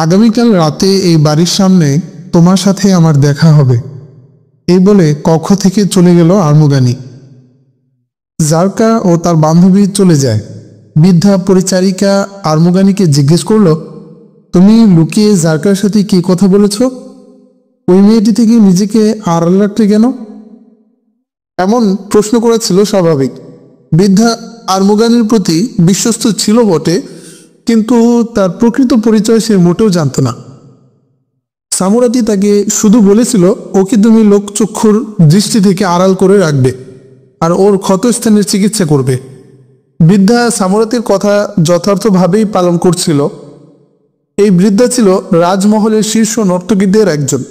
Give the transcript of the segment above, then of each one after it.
আগামীকাল রাতে এই বাড়ির সামনে তোমার সাথে আমার দেখা হবে। এই বলে কক্ষ থেকে চলে গেল আর্মুগানি। জারকা ও তার বান্ধবী চলে যায়। বৃদ্ধা পরিচারিকা আর্মুগানিকে জিজ্ঞেস করল, তুমি লুকিয়ে জারকার সাথে কি কথা বলেছ? ওই মেয়েটি থেকে নিজেকে আড়াল রাখতে কেন? এমন প্রশ্ন করেছিল স্বাভাবিক। বৃদ্ধা আর্মুগানির প্রতি বিশ্বস্ত ছিল বটে, কিন্তু তার প্রকৃত পরিচয় সে মোটেও জানত না। সামুরাতি তাকে শুধু বলেছিল, ওকে তুমি লোকচক্ষুর দৃষ্টি থেকে আড়াল করে রাখবে আর ওর ক্ষতস্থানের চিকিৎসা করবে। বৃদ্ধা সামুরাতির কথা যথার্থভাবেই পালন করছিল। এই বৃদ্ধা ছিল রাজমহলের শীর্ষ নর্তকীদের একজন।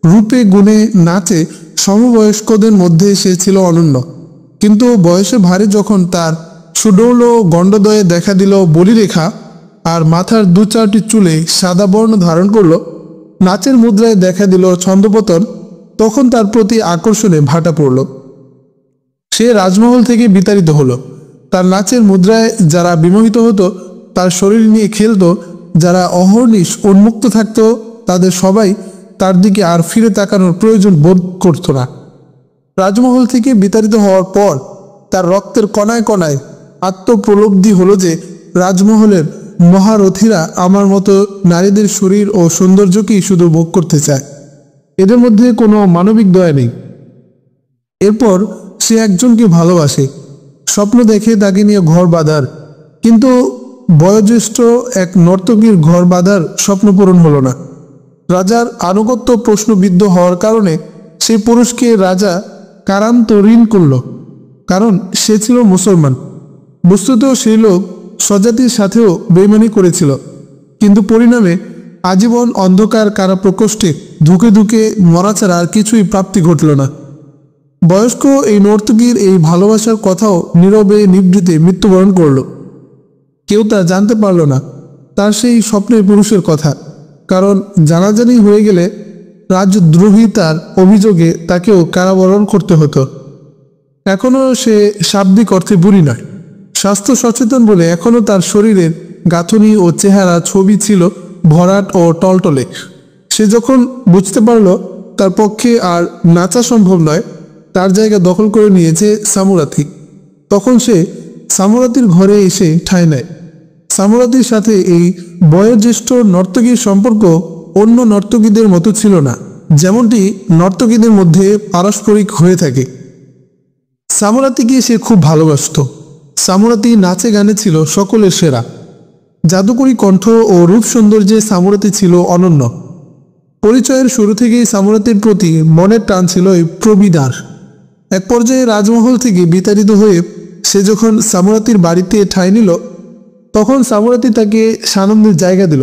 রূপে গুণে নাচে সমবয়স্কদের মধ্যে সে ছিল অনন্য, কিন্তু বয়সে ভারী যখন তার সুডৌল গণ্ডদয়ে দেখা দিল বলিরেখা আর মাথার দু চারটি চুলে সাদা বর্ণ ধারণ করল, নাচের মুদ্রায় দেখা দিল ছন্দপতন, তখন তার প্রতি আকর্ষণে ভাটা পড়ল। সে রাজমহল থেকে বিতাড়িত হলো। তার নাচের মুদ্রায় যারা বিমোহিত হতো, তার শরীর নিয়ে খেলত, যারা অহর্নিশ উন্মুক্ত থাকত, তাদের সবাই তার দিকে আর ফিরে তাকানোর প্রয়োজন বোধ করত না। রাজমহল থেকে বিতাড়িত হওয়ার পর তার রক্তের কণায় কণায় আত্মপ্রলব্ধি হলো যে রাজমহলের মহারথীরা আমার মতো নারীদের শরীর ও সৌন্দর্যকেই শুধু ভোগ করতে চায়, এদের মধ্যে কোনো মানবিক দয়া নেই। এরপর সে একজনকে ভালোবাসে, স্বপ্ন দেখে তাকে নিয়ে ঘর বাঁধার, কিন্তু বয়োজ্যেষ্ঠ এক নর্তকীর ঘর বাঁধার স্বপ্ন পূরণ হলো না। রাজার আনুগত্য প্রশ্নবিদ্ধ হওয়ার কারণে সেই পুরুষকে রাজা কারান্তরীণ করল, কারণ সে ছিল মুসলমান। বস্তুত সেই লোক স্বজাতির সাথেও বেইমানি করেছিল, কিন্তু পরিণামে আজীবন অন্ধকার কারা প্রকোষ্ঠে ধুকে ধুকে মরা ছাড়া আর কিছুই প্রাপ্তি ঘটল না। বয়স্ক এই নর্তকীর এই ভালোবাসার কথাও নীরবে নিভৃতে মৃত্যুবরণ করল। কেউ তা জানতে পারল না, তার সেই স্বপ্নের পুরুষের কথা, কারণ জানাজানি হয়ে গেলে রাজদ্রোহিতার অভিযোগে তাকেও কারাবরণ করতে হতো। এখনও সে শাব্দিক অর্থে বুড়ি নয়, স্বাস্থ্য সচেতন বলে এখনও তার শরীরের গাঁথনি ও চেহারা ছবি ছিল ভরাট ও টলটলে। সে যখন বুঝতে পারল তার পক্ষে আর নাচা সম্ভব নয়, তার জায়গা দখল করে নিয়েছে সামুরাতি, তখন সে সামুরাতির ঘরে এসে ঠাঁই নেয়। সামুরাতির সাথে এই বয়োজ্যেষ্ঠ নর্তকীর সম্পর্ক অন্য নর্তকীদের মতো ছিল না, যেমনটি নর্তকীদের মধ্যে পারস্পরিক হয়ে থাকে। সামুরাতিকে সে খুব ভালোবাসত। সামুরাতি নাচে গানে ছিল সকলের সেরা। জাদুকরী কণ্ঠ ও রূপ সৌন্দর্যে সামুরাতি ছিল অনন্য। পরিচয়ের শুরু থেকেই সামুরাতির প্রতি মনের টান ছিল এই প্রবিদার। এক পর্যায়ে রাজমহল থেকে বিতাড়িত হয়ে সে যখন সামুরাতির বাড়িতে ঠাঁই নিল, তখন সামুরাতি তাকে সানন্দের জায়গা দিল।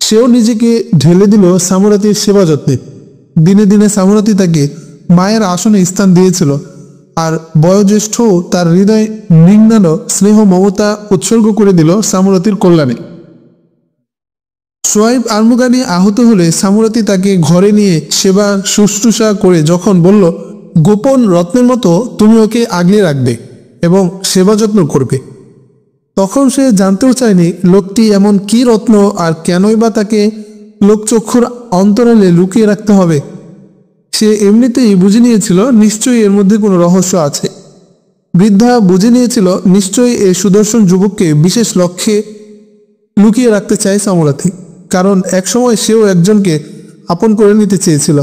সেও নিজেকে ঢেলে দিল সামুরাতির সেবা যত্নে। দিনে দিনে সামুরাতি তাকে মায়ের আসনে স্থান দিয়েছিল, আর বয়োজ্যেষ্ঠ তার হৃদয় নিংনানো স্নেহ মমতা উৎসর্গ করে দিল সামুরাতির কল্যাণে। সোয়াইব আর্মুগানি আহত হলে সামুরাতি তাকে ঘরে নিয়ে সেবা শুশ্রূষা করে যখন বলল, গোপন রত্নের মতো তুমি ওকে আগলে রাখবে এবং সেবা যত্ন করবে, তখন সে জানতেও চায়নি লোকটি এমন কি রত্ন আর কেনই বা তাকে লোকচক্ষুর অন্তরালে লুকিয়ে রাখতে হবে। সে এমনিতেই বুঝে নিয়েছিল নিশ্চয়ই এর মধ্যে কোনো রহস্য আছে। বৃদ্ধা বুঝে নিয়েছিল নিশ্চয়ই এই সুদর্শন যুবককে বিশেষ লক্ষ্যে লুকিয়ে রাখতে চায় সামুরাতি, কারণ একসময় সেও একজনকে আপন করে নিতে চেয়েছিল,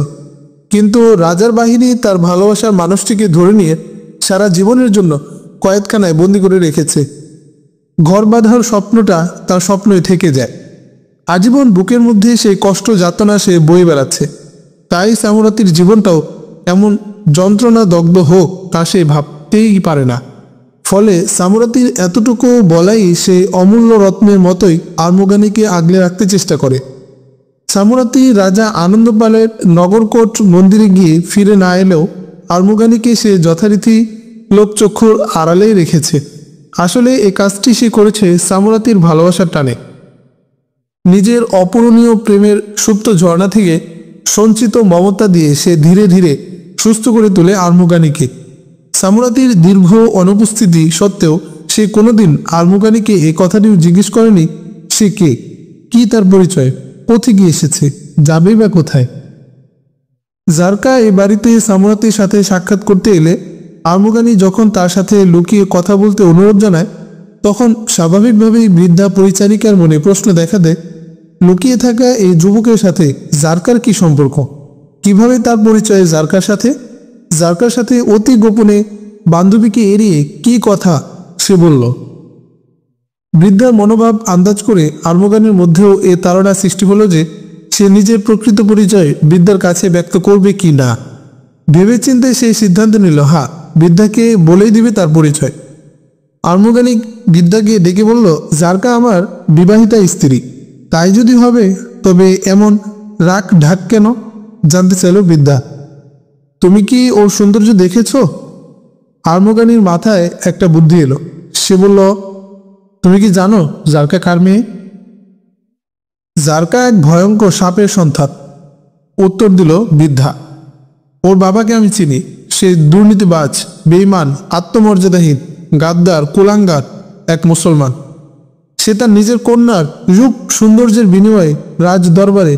কিন্তু রাজার বাহিনী তার ভালোবাসার মানুষটিকে ধরে নিয়ে সারা জীবনের জন্য কয়েদখানায় বন্দি করে রেখেছে। ঘর বাঁধার স্বপ্নটা তার স্বপ্নই থেকে যায়। আজীবন বুকের মধ্যে সেই কষ্ট যাতনা সে বয়ে বেড়াচ্ছে। তাই সামুরাতির জীবনটাও এমন যন্ত্রণা দগ্ধ হোক তা সে ভাবতেই পারে না। ফলে সামুরাতির এতটুকু বলাই সেই অমূল্য রত্নের মতোই আর্মুগানিকে আগলে রাখতে চেষ্টা করে। সামুরাতি রাজা আনন্দপালের নগরকোট মন্দিরে গিয়ে ফিরে না এলেও আর্মুগানিকে সে যথারীতি লোকচক্ষুর আড়ালেই রেখেছে। আসলে এই কাজটি সে করেছে সামুরাতির ভালোবাসার টানে। নিজের অপূরণীয় প্রেমের সুপ্ত ঝর্ণা থেকে সঞ্চিত মমতা দিয়ে সে ধীরে ধীরে সুস্থ করে তোলে আর্মুগানিকে। সামুরাতির দীর্ঘ অনুপস্থিতি সত্ত্বেও সে কোনোদিন আর্মুগানিকে এই কথাটিও জিজ্ঞেস করেনি সে কে, কি তার পরিচয়। কোথেকে এসেছে, যাবেই বা কোথায়? জারকা এই বাড়িতে সামুরাতির সাথে সাক্ষাৎ করতে এলে আর্মুগানি যখন তার সাথে লুকিয়ে কথা বলতে অনুরোধ জানায়, তখন স্বাভাবিকভাবেই বৃদ্ধা পরিচারিকার মনে প্রশ্ন দেখা দেয়, লুকিয়ে থাকা এই যুবকের সাথে জারকার কি সম্পর্ক? কিভাবে তার পরিচয় জারকার সাথে? জারকার সাথে অতি গোপনে বান্ধবীকে এড়িয়ে কি কথা সে বলল? বৃদ্ধার মনোভাব আন্দাজ করে আর্মগানের মধ্যেও এ তাড়না সৃষ্টি হলো যে সে নিজের প্রকৃত পরিচয় বৃদ্ধার কাছে ব্যক্ত করবে কি না। ভেবেচিন্তে সেই সিদ্ধান্ত নিল, হ্যাঁ, বৃদ্ধাকে বলেই দিবে তার পরিচয়। আর্মগানি বৃদ্ধাকে ডেকে বলল, জারকা আমার বিবাহিতা স্ত্রী, তাই যদি হবে তবে এমন রাগ ঢাক কেন? জানতে চাইল বৃদ্ধা। তুমি কি ওর সৌন্দর্য দেখেছ? আর্মগানির মাথায় একটা বুদ্ধি এলো। সে বলল, তুমি কি জানো জারকা কার মেয়ে? জারকা এক ভয়ঙ্কর সাপের সন্তান, উত্তর দিল বৃদ্ধা। ওর বাবাকে আমি চিনি। সে দুর্নীতিবাজ, বেঈমান, আত্মমর্যাদাহীন, গাদ্দার, কুলাঙ্গার এক মুসলমান। সে তার নিজের কন্যার রূপ সৌন্দর্যের বিনিময়ে রাজ দরবারে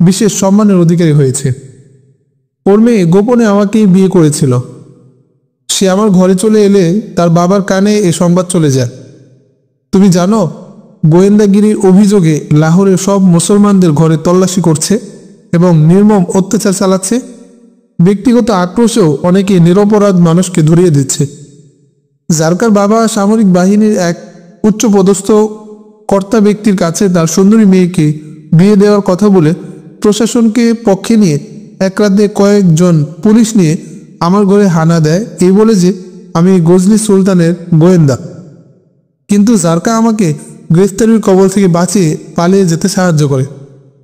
বিশেষ সম্মানের অধিকারী হয়েছে। ওর মেয়ে গোপনে আমাকেই বিয়ে করেছিল। সে আমার ঘরে চলে এলে তার বাবার কানে এ সংবাদ চলে যায়। তুমি জানো, গোয়েন্দাগিরির অভিযোগে লাহোরের সব মুসলমানদের ঘরে তল্লাশি করছে এবং নির্মম অত্যাচার চালাচ্ছে। ব্যক্তিগত আক্রোশেও অনেকে নিরপরাধ মানুষকে ধরিয়ে দিচ্ছে। জারকার বাবা সামরিক বাহিনীর এক উচ্চপদস্থ কর্তা ব্যক্তির কাছে তার সুন্দরী মেয়েকে বিয়ে দেওয়ার কথা বলে প্রশাসনকে পক্ষে নিয়ে এক রাতে কয়েকজন পুলিশ নিয়ে আমার ঘরে হানা দেয়, এই বলে যে আমি গজনি সুলতানের গোয়েন্দা। কিন্তু জারকা আমাকে গ্রেফতারির কবল থেকে বাঁচিয়ে পালিয়ে যেতে সাহায্য করে।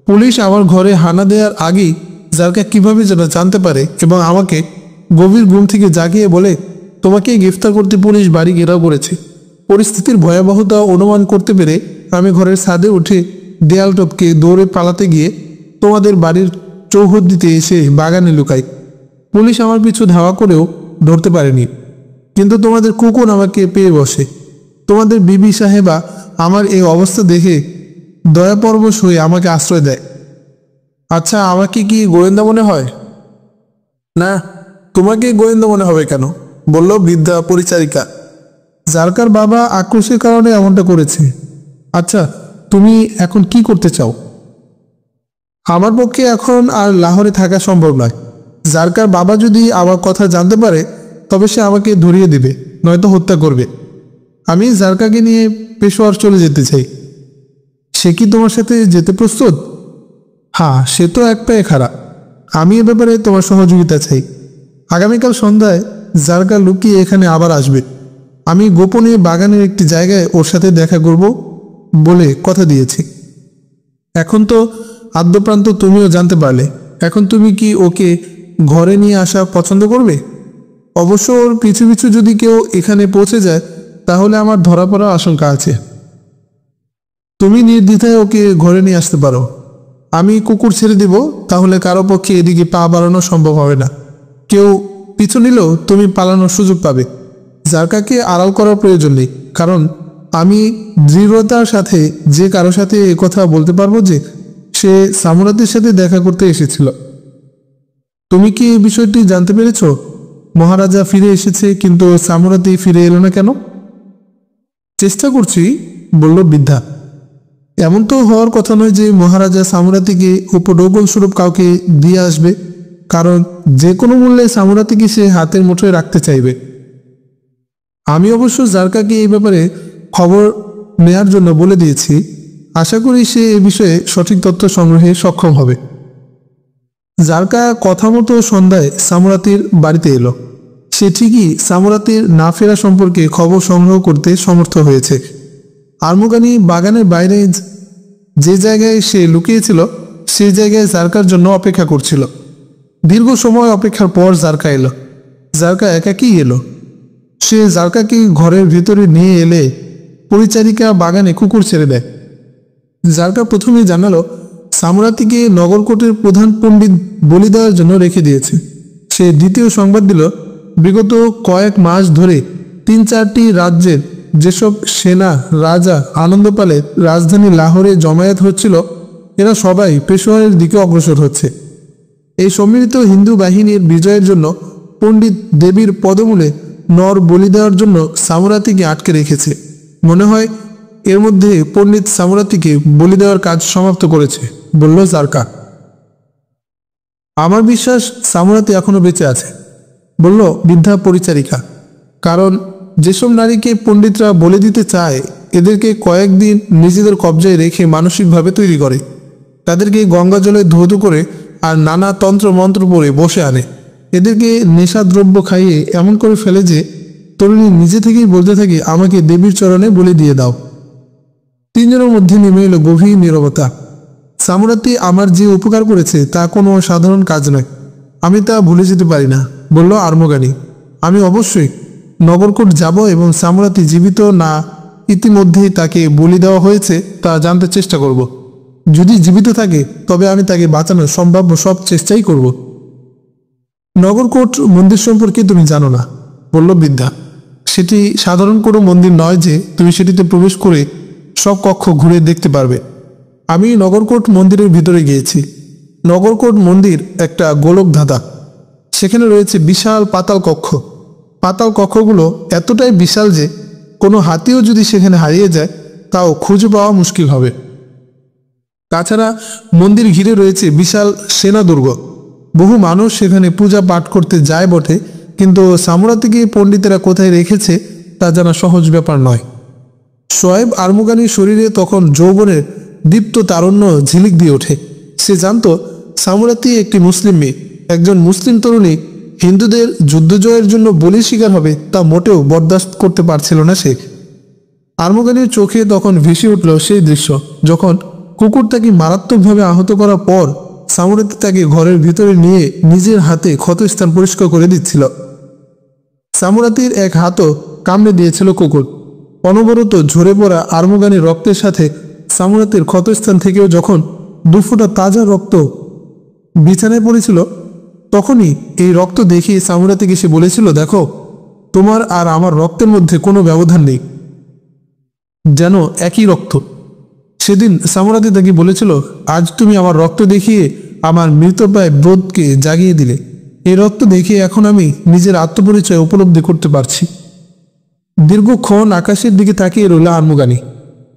পুলিশ আমার ঘরে হানা দেওয়ার আগেই জারকা কিভাবে যেন জানতে পারে এবং আমাকে গভীর ঘুম থেকে জাগিয়ে বলে, তোমাকেই গ্রেফতার করতে পুলিশ বাড়ি ঘেরাও করেছে। পরিস্থিতির ভয়াবহতা অনুমান করতে পেরে আমি ঘরের ছাদে উঠে দেয়াল টপকে দৌড়ে পালাতে গিয়ে তোমাদের বাড়ির চৌহদ্দিতে এসে বাগানে লুকাই। পুলিশ আমার পিছু ধাওয়া করেও ধরতে পারেনি, কিন্তু তোমাদের কুকুর আমাকে পেয়ে বসে। তোমাদের বিবি সাহেবা আমার এই অবস্থা দেখে দয়াপরবশ হয়ে আমাকে আশ্রয় দেয়। আচ্ছা, আমাকে কি গোয়েন্দা মনে হয়? না, তোমাকে গোয়েন্দা মনে হবে কেন? বলল বৃদ্ধা পরিচারিকা। জারকার বাবা আক্রোশের কারণে এমনটা করেছে। আচ্ছা, তুমি এখন কি করতে চাও? আমার পক্ষে এখন আর লাহোরে থাকা সম্ভব নয়। জারকার বাবা যদি আমার কথা জানতে পারে তবে সে আমাকে ধরিয়ে দিবে, নয়তো হত্যা করবে। আমি জারকাকে নিয়ে পেশোয়ার চলে যেতে চাই। সে কি তোমার সাথে যেতে প্রস্তুত? হ্যাঁ, সে তো এক পায়ে খাড়া। আমি এ ব্যাপারে তোমার সহযোগিতা চাই। আগামীকাল সন্ধ্যায় জারকা লুকিয়ে এখানে আবার আসবে। আমি গোপনে বাগানের একটি জায়গায় ওর সাথে দেখা করব বলে কথা দিয়েছি। এখন তো আদ্যপ্রান্ত তুমিও জানতে পারলে। এখন তুমি কি ওকে ঘরে নিয়ে আসা পছন্দ করবে? অবশ্য ওর পিছু পিছু যদি কেউ এখানে পৌঁছে যায় তাহলে আমার ধরা পড়ার আশঙ্কা আছে। তুমি নির্দ্বিধায় ওকে ঘরে নিয়ে আসতে পারো। আমি কুকুর ছেড়ে দিব, তাহলে কারো পক্ষে এদিকে পা বাড়ানো সম্ভব হবে না। কেউ পিছু নিলেও তুমি পালানোর সুযোগ পাবে। জারকাকে আড়াল করার প্রয়োজন নেই, কারণ আমি দৃঢ়তার সাথে যে কারো সাথে কথা বলতে পারবো যে সে সামুরাতির সাথে দেখা করতে এসেছিল। তুমি কি এই বিষয়টি জানতে পেরেছ? মহারাজা ফিরে এসেছে, কিন্তু সামুরাতি ফিরে এলো না কেন? চেষ্টা করছি, বলল বৃদ্ধা। এমন তো হওয়ার কথা নয় যে মহারাজা সামুরাতিকে উপঢৌকন স্বরূপ কাউকে দিয়ে আসবে, কারণ যে কোনো মূল্যে সামুরাতিকে সে হাতের মুঠোয় রাখতে চাইবে। আমি অবশ্য জারকাকে এই ব্যাপারে খবর নেয়ার জন্য বলে দিয়েছি। আশা করি সে এ বিষয়ে সঠিক তথ্য সংগ্রহে সক্ষম হবে। জারকা কথা মতো সন্ধ্যায় সামুরাতির বাড়িতে এলো। সে ঠিকই সামুরাতির না ফেরা সম্পর্কে খবর সংগ্রহ করতে সমর্থ হয়েছে। আর্মুগানি বাগানের বাইরে যে জায়গায় সে লুকিয়েছিল সেই জায়গায় জারকার জন্য অপেক্ষা করছিল। দীর্ঘ সময় অপেক্ষার পর জারকা এলো। জারকা একাকী এলো। সে জারকাকে ঘরের ভেতরে নিয়ে এলে পরিচারিকা বাগানে কুকুর ছেড়ে দেয়। জারকা প্রথমেই জানালো সামুরাতিকে নগরকোটের প্রধান পণ্ডিত বলি দেওয়ার জন্য রেখে দিয়েছে। সে দ্বিতীয় সংবাদ দিল বিগত কয়েক মাস ধরে 3-4টি রাজ্যের যেসব সেনা রাজা আনন্দ পালে রাজধানী লাহোরে জমায়েত হচ্ছিল এরা সবাই পেশোয়ারের দিকে অগ্রসর হচ্ছে। এই সম্মিলিত হিন্দু বাহিনীর বিজয়ের জন্য পণ্ডিত দেবীর পদমূলে নর বলি দেওয়ার জন্য সামুরাতিকে আটকে রেখেছে। মনে হয় এর মধ্যে পণ্ডিত সামুরাতিকে বলি দেওয়ার কাজ সমাপ্ত করেছে, বলল জারকা। আমার বিশ্বাস সামুরাতি এখনো বেঁচে আছে, বলল বৃদ্ধা পরিচারিকা। কারণ যেসব নারীকে পণ্ডিতরা বলে দিতে চায় এদেরকে কয়েকদিন নিজেদের কবজায় রেখে মানসিকভাবে তৈরি করে, তাদেরকে গঙ্গা জলে ধৌত করে আর নানা তন্ত্র মন্ত্র পড়ে বসে আনে। এদেরকে নেশাদ্রব্য খাইয়ে এমন করে ফেলে যে তরুণী নিজে থেকেই বলতে থাকে, আমাকে দেবীর চরণে বলে দিয়ে দাও। তিনজনের মধ্যে নেমে এলো গভীর নীরবতা। সামুরাতি আমার যে উপকার করেছে তা কোনো সাধারণ কাজ নয়, আমি তা ভুলে যেতে পারি না, বলল আর্মগানি। আমি অবশ্যই নগরকোট যাব এবং সামুরাতি জীবিত না ইতিমধ্যেই তাকে বলি দেওয়া হয়েছে তা জানতে চেষ্টা করব। যদি জীবিত থাকে তবে আমি তাকে বাঁচানোর সম্ভাব্য সব চেষ্টাই করব। নগরকোট মন্দির সম্পর্কে তুমি জানো না, বলল বৃদ্ধা। সেটি সাধারণ কোনো মন্দির নয় যে তুমি সেটিতে প্রবেশ করে সব কক্ষ ঘুরে দেখতে পারবে। আমি নগরকোট মন্দিরের ভিতরে গিয়েছি। নগরকোট মন্দির একটা গোলক ধাঁধা। সেখানে রয়েছে বিশাল পাতাল কক্ষ। পাতাল কক্ষগুলো এতটাই বিশাল যে কোনো হাতিও যদি সেখানে হারিয়ে যায় তাও খুঁজে পাওয়া মুশকিল হবে। তাছাড়া মন্দির ঘিরে রয়েছে বিশাল সেনা দুর্গ। বহু মানুষ সেখানে পূজা পাঠ করতে যায় বটে, কিন্তু সামুরাতিকে পণ্ডিতেরা কোথায় রেখেছে তা জানা সহজ ব্যাপার নয়। শোয়েব আর্মুগানির শরীরে তখন যৌবনের দীপ্ত তারুণ্য ঝিলিক দিয়ে ওঠে। সে জানত সামুরাতি একটি মুসলিম মেয়ে। একজন মুসলিম তরুণী হিন্দুদের যুদ্ধজয়ের জন্য বলির শিকার হবে তা মোটেও বরদাস্ত করতে পারছিল না সে। আর্মগানির চোখে তখন ভেসে উঠল সেই দৃশ্য, যখন কুকুর তাকে মারাত্মকভাবে আহত করার পর সামুরাতি তাকে ঘরের ভিতরে নিয়ে নিজের হাতে ক্ষতস্থান পরিষ্কার করে দিচ্ছিল। সামুরাতির এক হাতও কামড়ে দিয়েছিল কুকুর। অনবরত ঝরে পড়া আর্মগানির রক্তের সাথে সামুরাতির ক্ষতস্থান থেকেও যখন দুফোঁটা তাজা রক্ত বিছানায় পড়েছিল, তখনই এই রক্ত দেখে সামুরাতিকে সে বলেছিল, দেখো, তোমার আর আমার রক্তের মধ্যে কোনো ব্যবধান নেই, যেন একই রক্ত। সেদিন সামুরাতি তাকে বলেছিল, আজ তুমি আমার রক্ত দেখিয়ে আমার মৃতপ্রায় বোধকে জাগিয়ে দিলে। এই রক্ত দেখে এখন আমি নিজের আত্মপরিচয় উপলব্ধি করতে পারছি। দীর্ঘক্ষণ আকাশের দিকে তাকিয়ে রইল আর্মুগানি।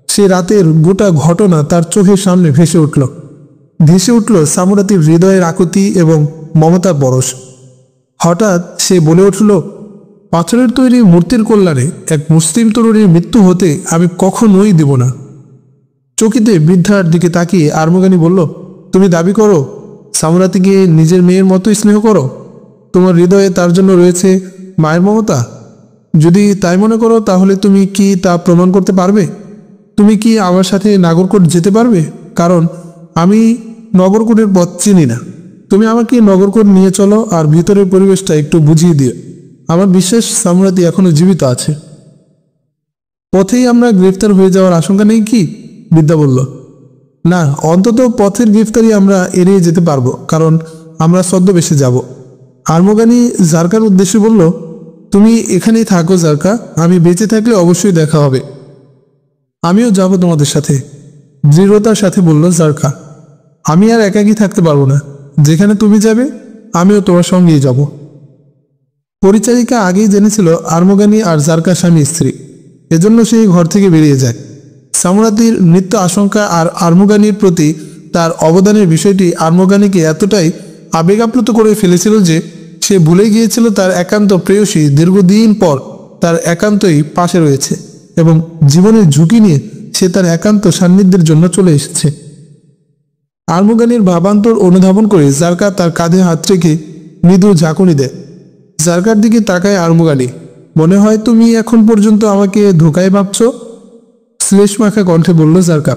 সে রাতের গোটা ঘটনা তার চোখের সামনে ভেসে উঠল সামুরাতির হৃদয়ের আকুতি এবং মমতার পরশ। হঠাৎ সে বলে উঠল, পাথরের তৈরি মূর্তির কল্যাণে এক মুসলিম তরুণীর মৃত্যু হতে আমি কখনোই দেব না। চকিতে বৃদ্ধার দিকে তাকিয়ে আর্মুগানি বলল, তুমি দাবি করো সামুরাতিকে নিজের মেয়ের মতোই স্নেহ করো? তোমার হৃদয়ে তার জন্য রয়েছে মায়ের মমতা? যদি তাই মনে করো তাহলে তুমি কি তা প্রমাণ করতে পারবে? তুমি কি আমার সাথে নাগরকোট যেতে পারবে? কারণ আমি নগরকোটের পথ চিনি না। তুমি আমাকে নগরকোট নিয়ে চলো আর ভিতরের পরিবেশটা একটু বুঝিয়ে দিও। আমার বিশ্বাস সামুরাতি এখনো জীবিত আছে। পথেই আমরা গ্রেফতার হয়ে যাওয়ার আশঙ্কা নেই কি? বিদ্যা বলল, না, অন্তত পথের গ্রেফতারি আমরা এড়িয়ে যেতে পারবো, কারণ আমরা ছদ্মবেশে যাব। আর্মগানি জারকার উদ্দেশ্যে বলল, তুমি এখানেই থাকো জারকা, আমি বেঁচে থাকলে অবশ্যই দেখা হবে। আমিও যাব তোমাদের সাথে, দৃঢ়তার সাথে বলল জারকা। আমি আর একাকী থাকতে পারবো না, যেখানে তুমি যাবে আমিও তোমার সঙ্গেই যাব। পরিচারিকা আগেই জেনেছিল আর্মগানি আর জারকা স্বামী স্ত্রী, এজন্য সেই ঘর থেকে বেরিয়ে যায়। সামুরাতির নিত্য আশঙ্কা আর আর্মগানির প্রতি তার অবদানের বিষয়টি আর্মগানিকে এতটাই আবেগাপ্লুত করে ফেলেছিল যে সে ভুলে গিয়েছিল তার একান্ত প্রেয়সী দীর্ঘদিন পর তার একান্তই পাশে রয়েছে এবং জীবনের ঝুঁকি নিয়ে সে তার একান্ত সান্নিধ্যের জন্য চলে এসেছে। আর্মগানির ভাবান্তর অনুধাবন করে জারকা তার কাঁধে হাত রেখে মৃদু ঝাঁকুনি দেয়। জারকার দিকে তাকায় আর্মগানি। মনে হয় তুমি এখন পর্যন্ত আমাকে ধোকায় ভাবছ, শ্লেষ মাখা কণ্ঠে বলল জারকা।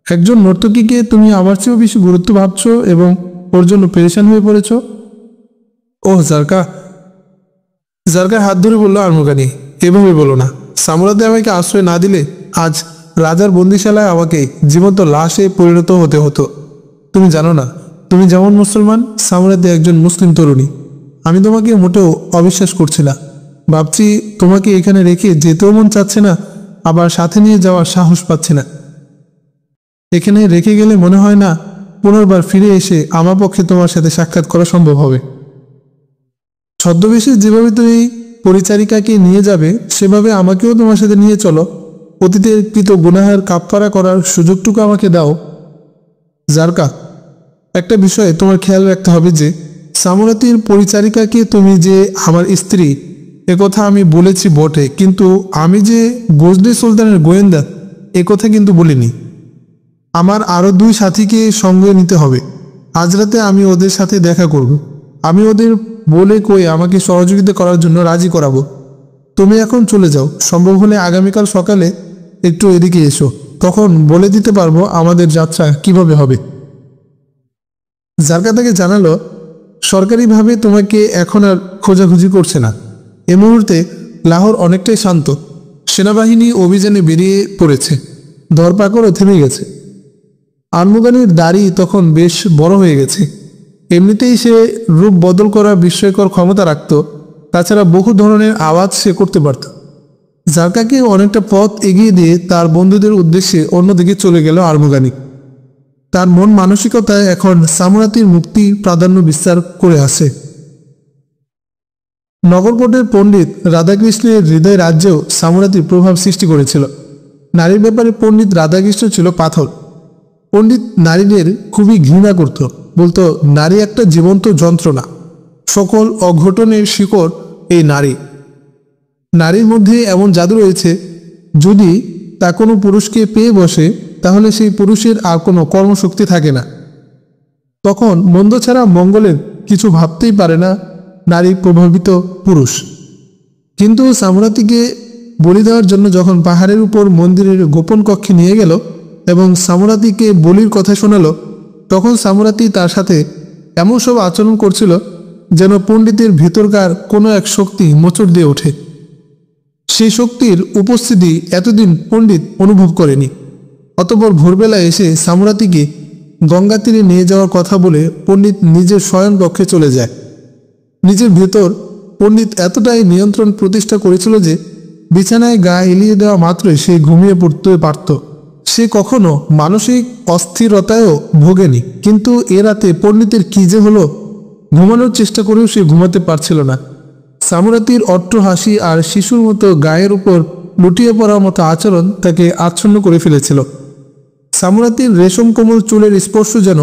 একজন নর্তকীকে তুমি আমার চেয়েও বেশি গুরুত্ব ভাবছ এবং ওর জন্য পেরেশান হয়ে পড়েছ। ওহ জারকা, জারকার হাত ধরে বলল আর্মগানি, এভাবে বলো না। সামুরাতি আমাকে আশ্রয় না দিলে আজ রাজার বন্দিশালায় আমাকে জীবন্ত লাশে পরিণত হতে হতো। তুমি জানো না, তুমি যেমন মুসলমান, সামুরাতি একজন মুসলিম তরুণী। আমি তোমাকে মোটেও অবিশ্বাস করছি না। ভাবছি তোমাকে এখানে রেখে যেতেও মন চাচ্ছে না, আবার সাথে নিয়ে যাওয়ার সাহস পাচ্ছি না। এখানে রেখে গেলে মনে হয় না পুনর্বার ফিরে এসে আমার পক্ষে তোমার সাথে সাক্ষাৎ করা সম্ভব হবে। ছদ্মবেশে যেভাবে তুমি পরিচারিকাকে নিয়ে যাবে সেভাবে আমাকেও তোমার সাথে নিয়ে চলো। অতীতের কৃত গুনাহের কাফফারা করার সুযোগটুকু আমাকে দাও। জারকা, একটা বিষয়ে তোমার খেয়াল রাখতে হবে যে সামুরাতির পরিচারিকাকে তুমি যে আমার স্ত্রী একথা আমি বলেছি বটে, কিন্তু আমি যে গজনী সুলতানের গোয়েন্দা একথা কিন্তু বলিনি। আমার আরও 2 সাথীকে সঙ্গে নিতে হবে। আজ রাতে আমি ওদের সাথে দেখা করব। আমি ওদের বলে কই আমাকে সহযোগিতা করার জন্য রাজি করাবো। তুমি এখন চলে যাও, সম্ভব হলে আগামীকাল সকালে একটু এদিকে এসো, তখন বলে দিতে পারবো আমাদের যাত্রা কিভাবে হবে। জারকা তাকে জানালো, সরকারিভাবে তোমাকে এখন আর খোঁজাখুঁজি করছে না। এ মুহূর্তে লাহোর অনেকটাই শান্ত। সেনাবাহিনী অভিযানে বেরিয়ে পড়েছে, ধরপাকড়ও থেমে গেছে। আনমুগানির দাড়ি তখন বেশ বড় হয়ে গেছে। এমনিতেই সে রূপ বদল করার বিস্ময়কর ক্ষমতা রাখত, তাছাড়া বহু ধরনের আওয়াজ সে করতে পারত। জারকাকে অনেকটা পথ এগিয়ে দিয়ে তার বন্ধুদের উদ্দেশ্যে অন্যদিকে চলে গেল আরমুগানি। তার মন মানসিকতায় এখন সামুরাতির মুক্তি প্রাধান্য বিস্তার করে আসে। নগরকোটের পণ্ডিত রাধাকৃষ্ণের হৃদয় রাজ্যেও সামুরাতির প্রভাব সৃষ্টি করেছিল। নারীর ব্যাপারে পণ্ডিত রাধাকৃষ্ণ ছিল পাথর। পণ্ডিত নারীদের খুবই ঘৃণা করত, বলতো নারী একটা জীবন্ত যন্ত্রণা, সকল অঘটনের শিকড় এই নারী। নারীর মধ্যে এমন জাদু রয়েছে, যদি তা কোনো পুরুষকে পেয়ে বসে তাহলে সেই পুরুষের আর কোনো কর্মশক্তি থাকে না। তখন মন্দ ছাড়া মঙ্গলের কিছু ভাবতেই পারে না নারী প্রভাবিত পুরুষ। কিন্তু সামুরাতিকে বলি দেওয়ার জন্য যখন পাহাড়ের উপর মন্দিরের গোপন কক্ষে নিয়ে গেল এবং সামুরাতিকে বলির কথা শোনালো, তখন সামুরাতি তার সাথে এমন সব আচরণ করছিল যেন পণ্ডিতের ভেতরকার কোনো এক শক্তি মোচড় দিয়ে ওঠে। সেই শক্তির উপস্থিতি এতদিন পণ্ডিত অনুভব করেনি। অতঃপর ভোরবেলা এসে সামুরাতিকে গঙ্গা তীরে নিয়ে যাওয়ার কথা বলে পণ্ডিত নিজের শয়ন কক্ষে চলে যায়। নিজের ভেতর পণ্ডিত এতটাই নিয়ন্ত্রণ প্রতিষ্ঠা করেছিল যে বিছানায় গা এলিয়ে দেওয়া মাত্রই সে ঘুমিয়ে পড়তে পারত। সে কখনো মানসিক অস্থিরতায়ও ভোগেনি, কিন্তু এ রাতে পণ্ডিতের কী যে হলো, ঘুমানোর চেষ্টা করেও সে ঘুমাতে পারছিল না। সামুরাতির অট্ট হাসি আর শিশুর মতো গায়ের উপর লুটিয়ে পড়ার মতো আচরণ তাকে আচ্ছন্ন করে ফেলেছিল। সামুরাতির রেশম কোমল চুলের স্পর্শ যেন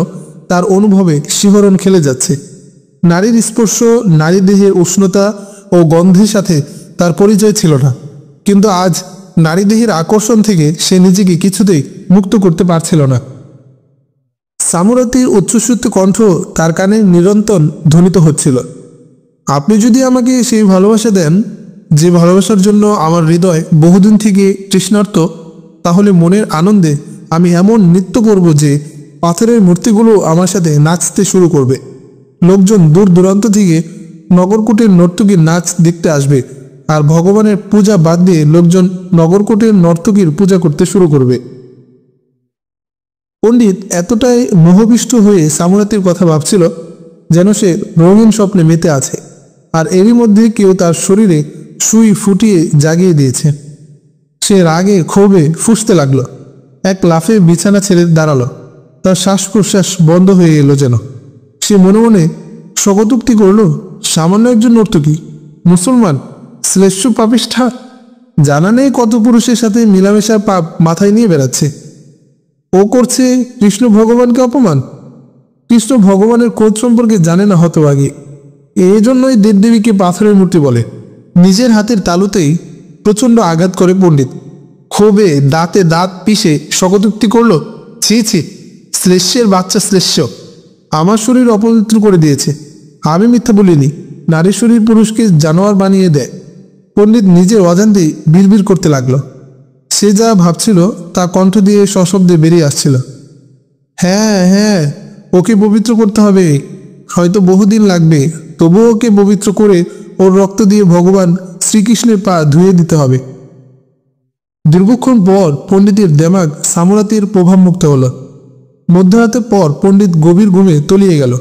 তার অনুভবে শিহরণ খেলে যাচ্ছে। নারীর স্পর্শ, নারী দেহের উষ্ণতা ও গন্ধের সাথে তার পরিচয় ছিল না, কিন্তু আজ নারী দেহের আকর্ষণ থেকে সে নিজেকে কিছুতেই মুক্ত করতে পারছিল না। সামুরাতির উচ্চস্বরিত কণ্ঠ তার কানে নিরন্তর ধ্বনিত হচ্ছিল, আপনি যদি আমাকে সেই ভালোবাসা দেন যে ভালোবাসার জন্য আমার হৃদয় বহুদিন থেকে তৃষ্ণার্ত, তাহলে মনের আনন্দে আমি এমন নৃত্য করব যে পাথরের মূর্তিগুলো আমার সাথে নাচতে শুরু করবে। লোকজন দূর দূরান্ত থেকে নগরকোটের নর্তকীর নাচ দেখতে আসবে, আর ভগবানের পূজা বাদ দিয়ে লোকজন নগরকোটের নর্তকীর পূজা করতে শুরু করবে। পণ্ডিত এতটাই মোহবিষ্ট হয়ে সামুরাতির কথা ভাবছিল যেন সে রঙিন স্বপ্নে মেতে আছে, আর এরই মধ্যে কেউ তার শরীরে সুই ফুটিয়ে জাগিয়ে দিয়েছে। সে রাগে ক্ষোভে ফুঁসতে লাগলো। এক লাফে বিছানা ছেড়ে দাঁড়ালো। তার শ্বাস প্রশ্বাস বন্ধ হয়ে এলো যেন। সে মনে মনে স্বগতোক্তি করল, সামান্য একজন নর্তকী, মুসলমান, শ্লেষ্ঠ পাপিষ্ঠা, জানা নেই কত পুরুষের সাথে মিলামেশার পাপ মাথায় নিয়ে বেড়াচ্ছে। ও করছে কৃষ্ণ ভগবানকে অপমান। কৃষ্ণ ভগবানের খোঁজ সম্পর্কে জানে না হতভাগী। এই জন্যই দেবদেবীকে পাথরের মূর্তি বলে। নিজের হাতের তালুতেই প্রচণ্ড আঘাত করে পণ্ডিত। ক্ষোভে দাঁতে দাঁত পিষে স্বগতোক্তি করল, ছি ছি, শ্লেষ্যের বাচ্চা শ্লেষ্য, আমার শরীর অপবিত্র করে দিয়েছে। আমি মিথ্যা বলিনি। নারী শরীর পুরুষকে জানোয়ার বানিয়ে দেয়। পণ্ডিত নিজের অজান্তেই বিড়বিড় করতে লাগলো। সে যা ভাবছিল তা কণ্ঠ দিয়ে সশব্দে বেরিয়ে আসছিল। হ্যাঁ হ্যাঁ, ওকে পবিত্র করতে হবে, হয়তো বহুদিন লাগবে, তবুও ওকে পবিত্র করে ওর রক্ত দিয়ে ভগবান শ্রীকৃষ্ণের পা ধুয়ে দিতে হবে। দীর্ঘক্ষণ পর পণ্ডিতের দেমাগ সামুরাতির প্রভাবমুক্ত হলো। মধ্যরাতের পর পণ্ডিত গভীর ঘুমে তলিয়ে গেল।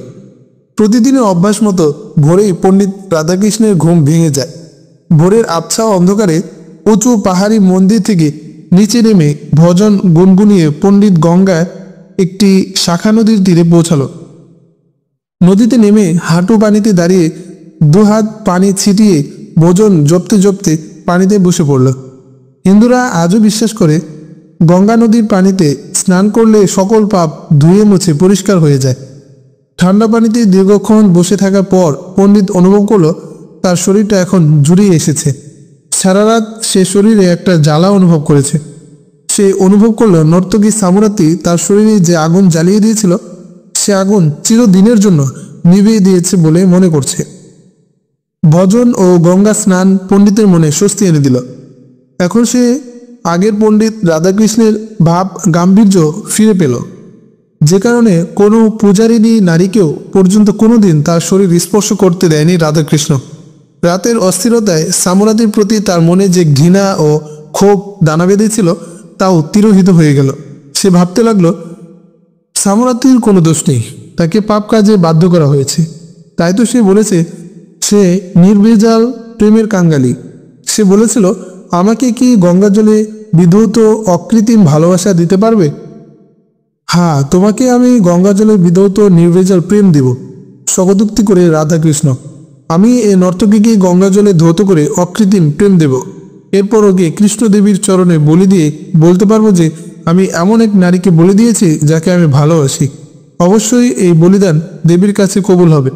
প্রতিদিনের অভ্যাস মতো ভোরেই পণ্ডিত রাধাকৃষ্ণের ঘুম ভেঙে যায়। ভোরের আবছা অন্ধকারে উঁচু পাহাড়ি মন্দির থেকে নিচে নেমে ভজন গুনগুনিয়ে পণ্ডিত গঙ্গায় একটি শাখা নদীর তীরে পৌঁছালো। নদীতে নেমে হাঁটু পানিতে দাঁড়িয়ে দুহাত পানি ছিটিয়ে ভোজন জপতে জপতে পানিতে বসে পড়ল। হিন্দুরা আজও বিশ্বাস করে গঙ্গা নদীর পানিতে স্নান করলে সকল পাপ ধুয়ে মুছে পরিষ্কার হয়ে যায়। ঠান্ডা পানিতে দীর্ঘক্ষণ বসে থাকার পর পণ্ডিত অনুভব করলো তার শরীরটা এখন জুড়িয়ে এসেছে। সারা রাত সে শরীরে একটা জ্বালা অনুভব করেছে। সে অনুভব করলো নর্তকী সামুরাতি তার শরীরে যে আগুন জ্বালিয়ে দিয়েছিল সে আগুন চিরদিনের জন্য নিভিয়ে দিয়েছে বলে মনে করছে। ভজন ও গঙ্গা স্নান পণ্ডিতের মনে স্বস্তি এনে দিল। এখন সে আগের পণ্ডিত রাধাকৃষ্ণের ভাব গাম্ভীর্য ফিরে পেল, যে কারণে কোনো পূজারিনী নারীকেও পর্যন্ত কোনোদিন তার শরীর স্পর্শ করতে দেয়নি রাধাকৃষ্ণ। রাতের অস্থিরতায় সামুরাতির প্রতি তার মনে যে ঘৃণা ও ক্ষোভ দানা বেঁধেছিল তাও তিরোহিত হয়ে গেল। সে ভাবতে লাগলো সামুরাতির কোনো দোষ নেই, তাকে পাপ কাজে বাধ্য করা হয়েছে। তাই তো সে বলেছে সে নির্ভেজাল প্রেমের কাঙ্গালি। সে বলেছিল আমাকে কি গঙ্গা জলে বিধৌত অকৃত্রিম ভালোবাসা দিতে পারবে? হ্যাঁ, তোমাকে আমি গঙ্গা জলে বিধৌত নির্ভেজাল প্রেম দিব, স্বগতোক্তি করে রাধাকৃষ্ণ। আমি এ নর্তকীকে গঙ্গা জলে ধৌত করে অকৃত্রিম প্রেম দেব। এরপর ওকে কৃষ্ণদেবীর চরণে বলি দিয়ে বলতে পারবো যে আমি এমন এক নারীকে বলি দিয়েছি যাকে আমি ভালোবাসি। অবশ্যই এই বলিদান দেবীর কাছে কবুল হবে।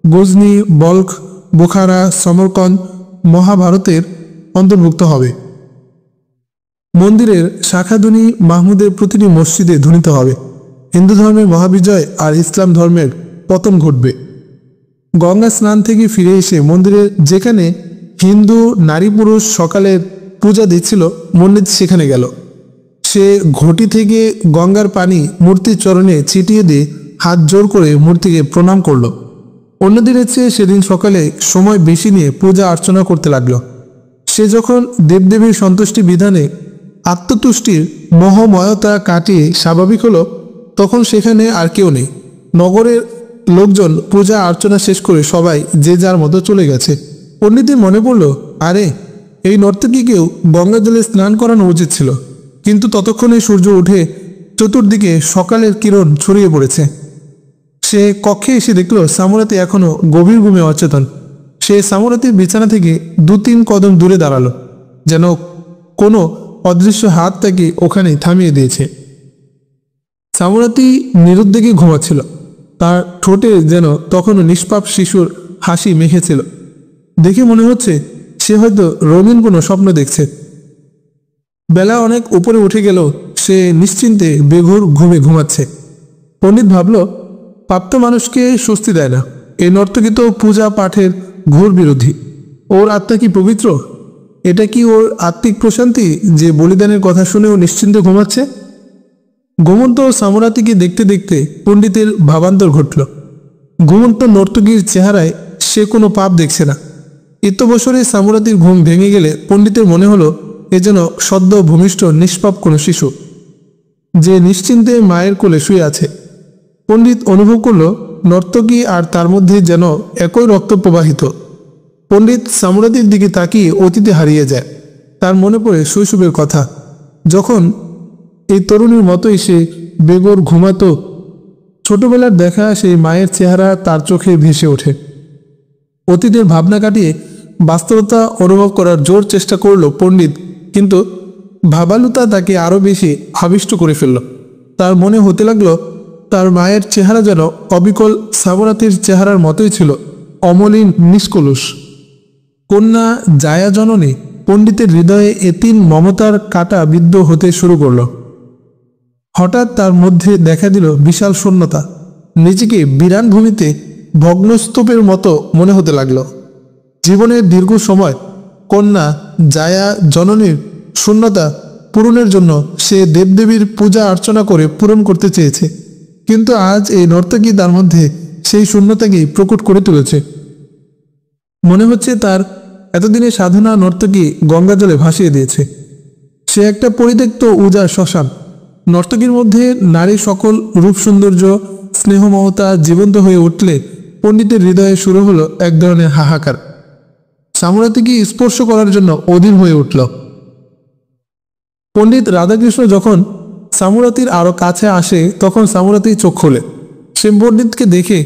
গজনি, বল্ক, বুখারা, সমরকন্দ মহাভারতের অন্তর্ভুক্ত হবে। মন্দিরের শাখাধ্বনি মাহমুদের প্রতিটি মসজিদে ধ্বনিত হবে। হিন্দু ধর্মের মহাবিজয় আর ইসলাম ধর্মের পতন ঘটবে। গঙ্গা স্নান থেকে ফিরে এসে মন্দিরের যেখানে হিন্দু নারী পুরুষ সকালের পূজা দিচ্ছিল পণ্ডিত সেখানে গেল। সে ঘটি থেকে গঙ্গার পানি মূর্তির চরণে ছিটিয়ে দিয়ে হাত জোর করে মূর্তিকে প্রণাম করল। অন্যদিনের চেয়ে সেদিন সকালে সময় বেশি নিয়ে পূজা অর্চনা করতে লাগলো। সে যখন দেবদেবীর সন্তুষ্টি বিধানে আত্মতুষ্টির মোহময়তা কাটিয়ে স্বাভাবিক হলো তখন সেখানে আর কেউ নেই। নগরের লোকজন পূজা অর্চনা শেষ করে সবাই যে যার মতো চলে গেছে। পণ্ডিতের মনে পড়ল আরে এই নর্তকীকেও গঙ্গা জলে স্নান করানো উচিত ছিল, কিন্তু ততক্ষণে সূর্য উঠে চতুর্দিকে সকালের কিরণ ছড়িয়ে পড়েছে। সে কক্ষে এসে দেখল সামুরাতি এখনো গভীর ঘুমে অচেতন। সে সামুরাতির বিছানা থেকে 2-3 কদম দূরে দাঁড়ালো, যেন কোনো অদৃশ্য হাত তাকে ওখানে থামিয়ে দিয়েছে। সামুরাতি নিরুদ্বেগে ঘুমাচ্ছিল। তার ঠোঁটে যেন তখনও নিষ্পাপ শিশুর হাসি মেখেছিল। দেখে মনে হচ্ছে সে হয়তো রঙিন কোনো স্বপ্ন দেখছে। বেলা অনেক উপরে উঠে গেল, সে নিশ্চিন্তে বেঘোর ঘুমে ঘুমাচ্ছে। পণ্ডিত ভাবল প্রাপ্ত মানুষকে স্বস্তি দেয় না। এই নর্তকী তো পূজা পাঠের ঘোর বিরোধী। ওর আত্মা কি পবিত্র? এটা কি ওর আত্মিক প্রশান্তি যে বলিদানের কথা শুনেও নিশ্চিন্তে ঘুমাচ্ছে? ঘুমন্ত সামুরাতিকে দেখতে দেখতে পণ্ডিতের ভাবান্তর ঘটল। ঘুমন্ত নর্তকীর চেহারায় সে কোনো পাপ দেখছে না। এত বছরে সামুরাতির ঘুম ভেঙে গেলে পণ্ডিতের মনে হলো এ যেন সদ্য ভূমিষ্ঠ নিষ্পাপ কোনো শিশু যে নিশ্চিন্তে মায়ের কোলে শুয়ে আছে। পণ্ডিত অনুভব করল নর্তকী আর তার মধ্যে যেন একই রক্ত প্রবাহিত। পণ্ডিত সামুরাতির দিকে তাকিয়ে অতীতে হারিয়ে যায়। তার মনে পড়ে শৈশবের কথা, যখন এই তরুণীর মতোই সে বেঘোর ঘুমাতো। ছোটবেলার দেখা সেই মায়ের চেহারা তার চোখে ভেসে ওঠে। অতীতের ভাবনা কাটিয়ে বাস্তবতা অনুভব করার জোর চেষ্টা করল পণ্ডিত, কিন্তু ভাবালুতা তাকে আরও বেশি আবিষ্ট করে ফেলল। তার মনে হতে লাগলো তার মায়ের চেহারা যেন অবিকল সামুরাতির চেহারার মতোই ছিল, অমলিন, নিষ্কলুষ। কন্যা জায়া জননী পণ্ডিতের হৃদয়ে এতিম মমতার কাঁটা বিদ্ধ হতে শুরু করল। হঠাৎ তার মধ্যে দেখা দিল বিশাল শূন্যতা। নিজেকে বিরান ভূমিতে ভগ্নস্তূপের মতো মনে হতে লাগল। জীবনের দীর্ঘ সময় কন্যা জায়া জননীর শূন্যতা পূরণের জন্য সে দেবদেবীর পূজা অর্চনা করে পূরণ করতে চেয়েছে, কিন্তু আজ এই নর্তকী তার মধ্যে সেই শূন্যতাকেই প্রকট করে তুলেছে। মনে হচ্ছে তার এতদিনের সাধনা নর্তকী গঙ্গা জলে ভাসিয়ে দিয়েছে। সে একটা পরিত্যক্ত উজাড় শ্মশান। নর্তকীর মধ্যে নারীর সকল রূপ সৌন্দর্য স্নেহ মমতা জীবন্ত হয়ে উঠলে পণ্ডিতের হৃদয়ে শুরু হলো এক ধরনের হাহাকার। সামুরাতিকে স্পর্শ করার জন্য অধীর হয়ে উঠল। পণ্ডিত রাধাকৃষ্ণ যখন সামুরাতির আরো কাছে আসে তখন সামুরাতি চোখ খোলে। সে পণ্ডিতকে দেখে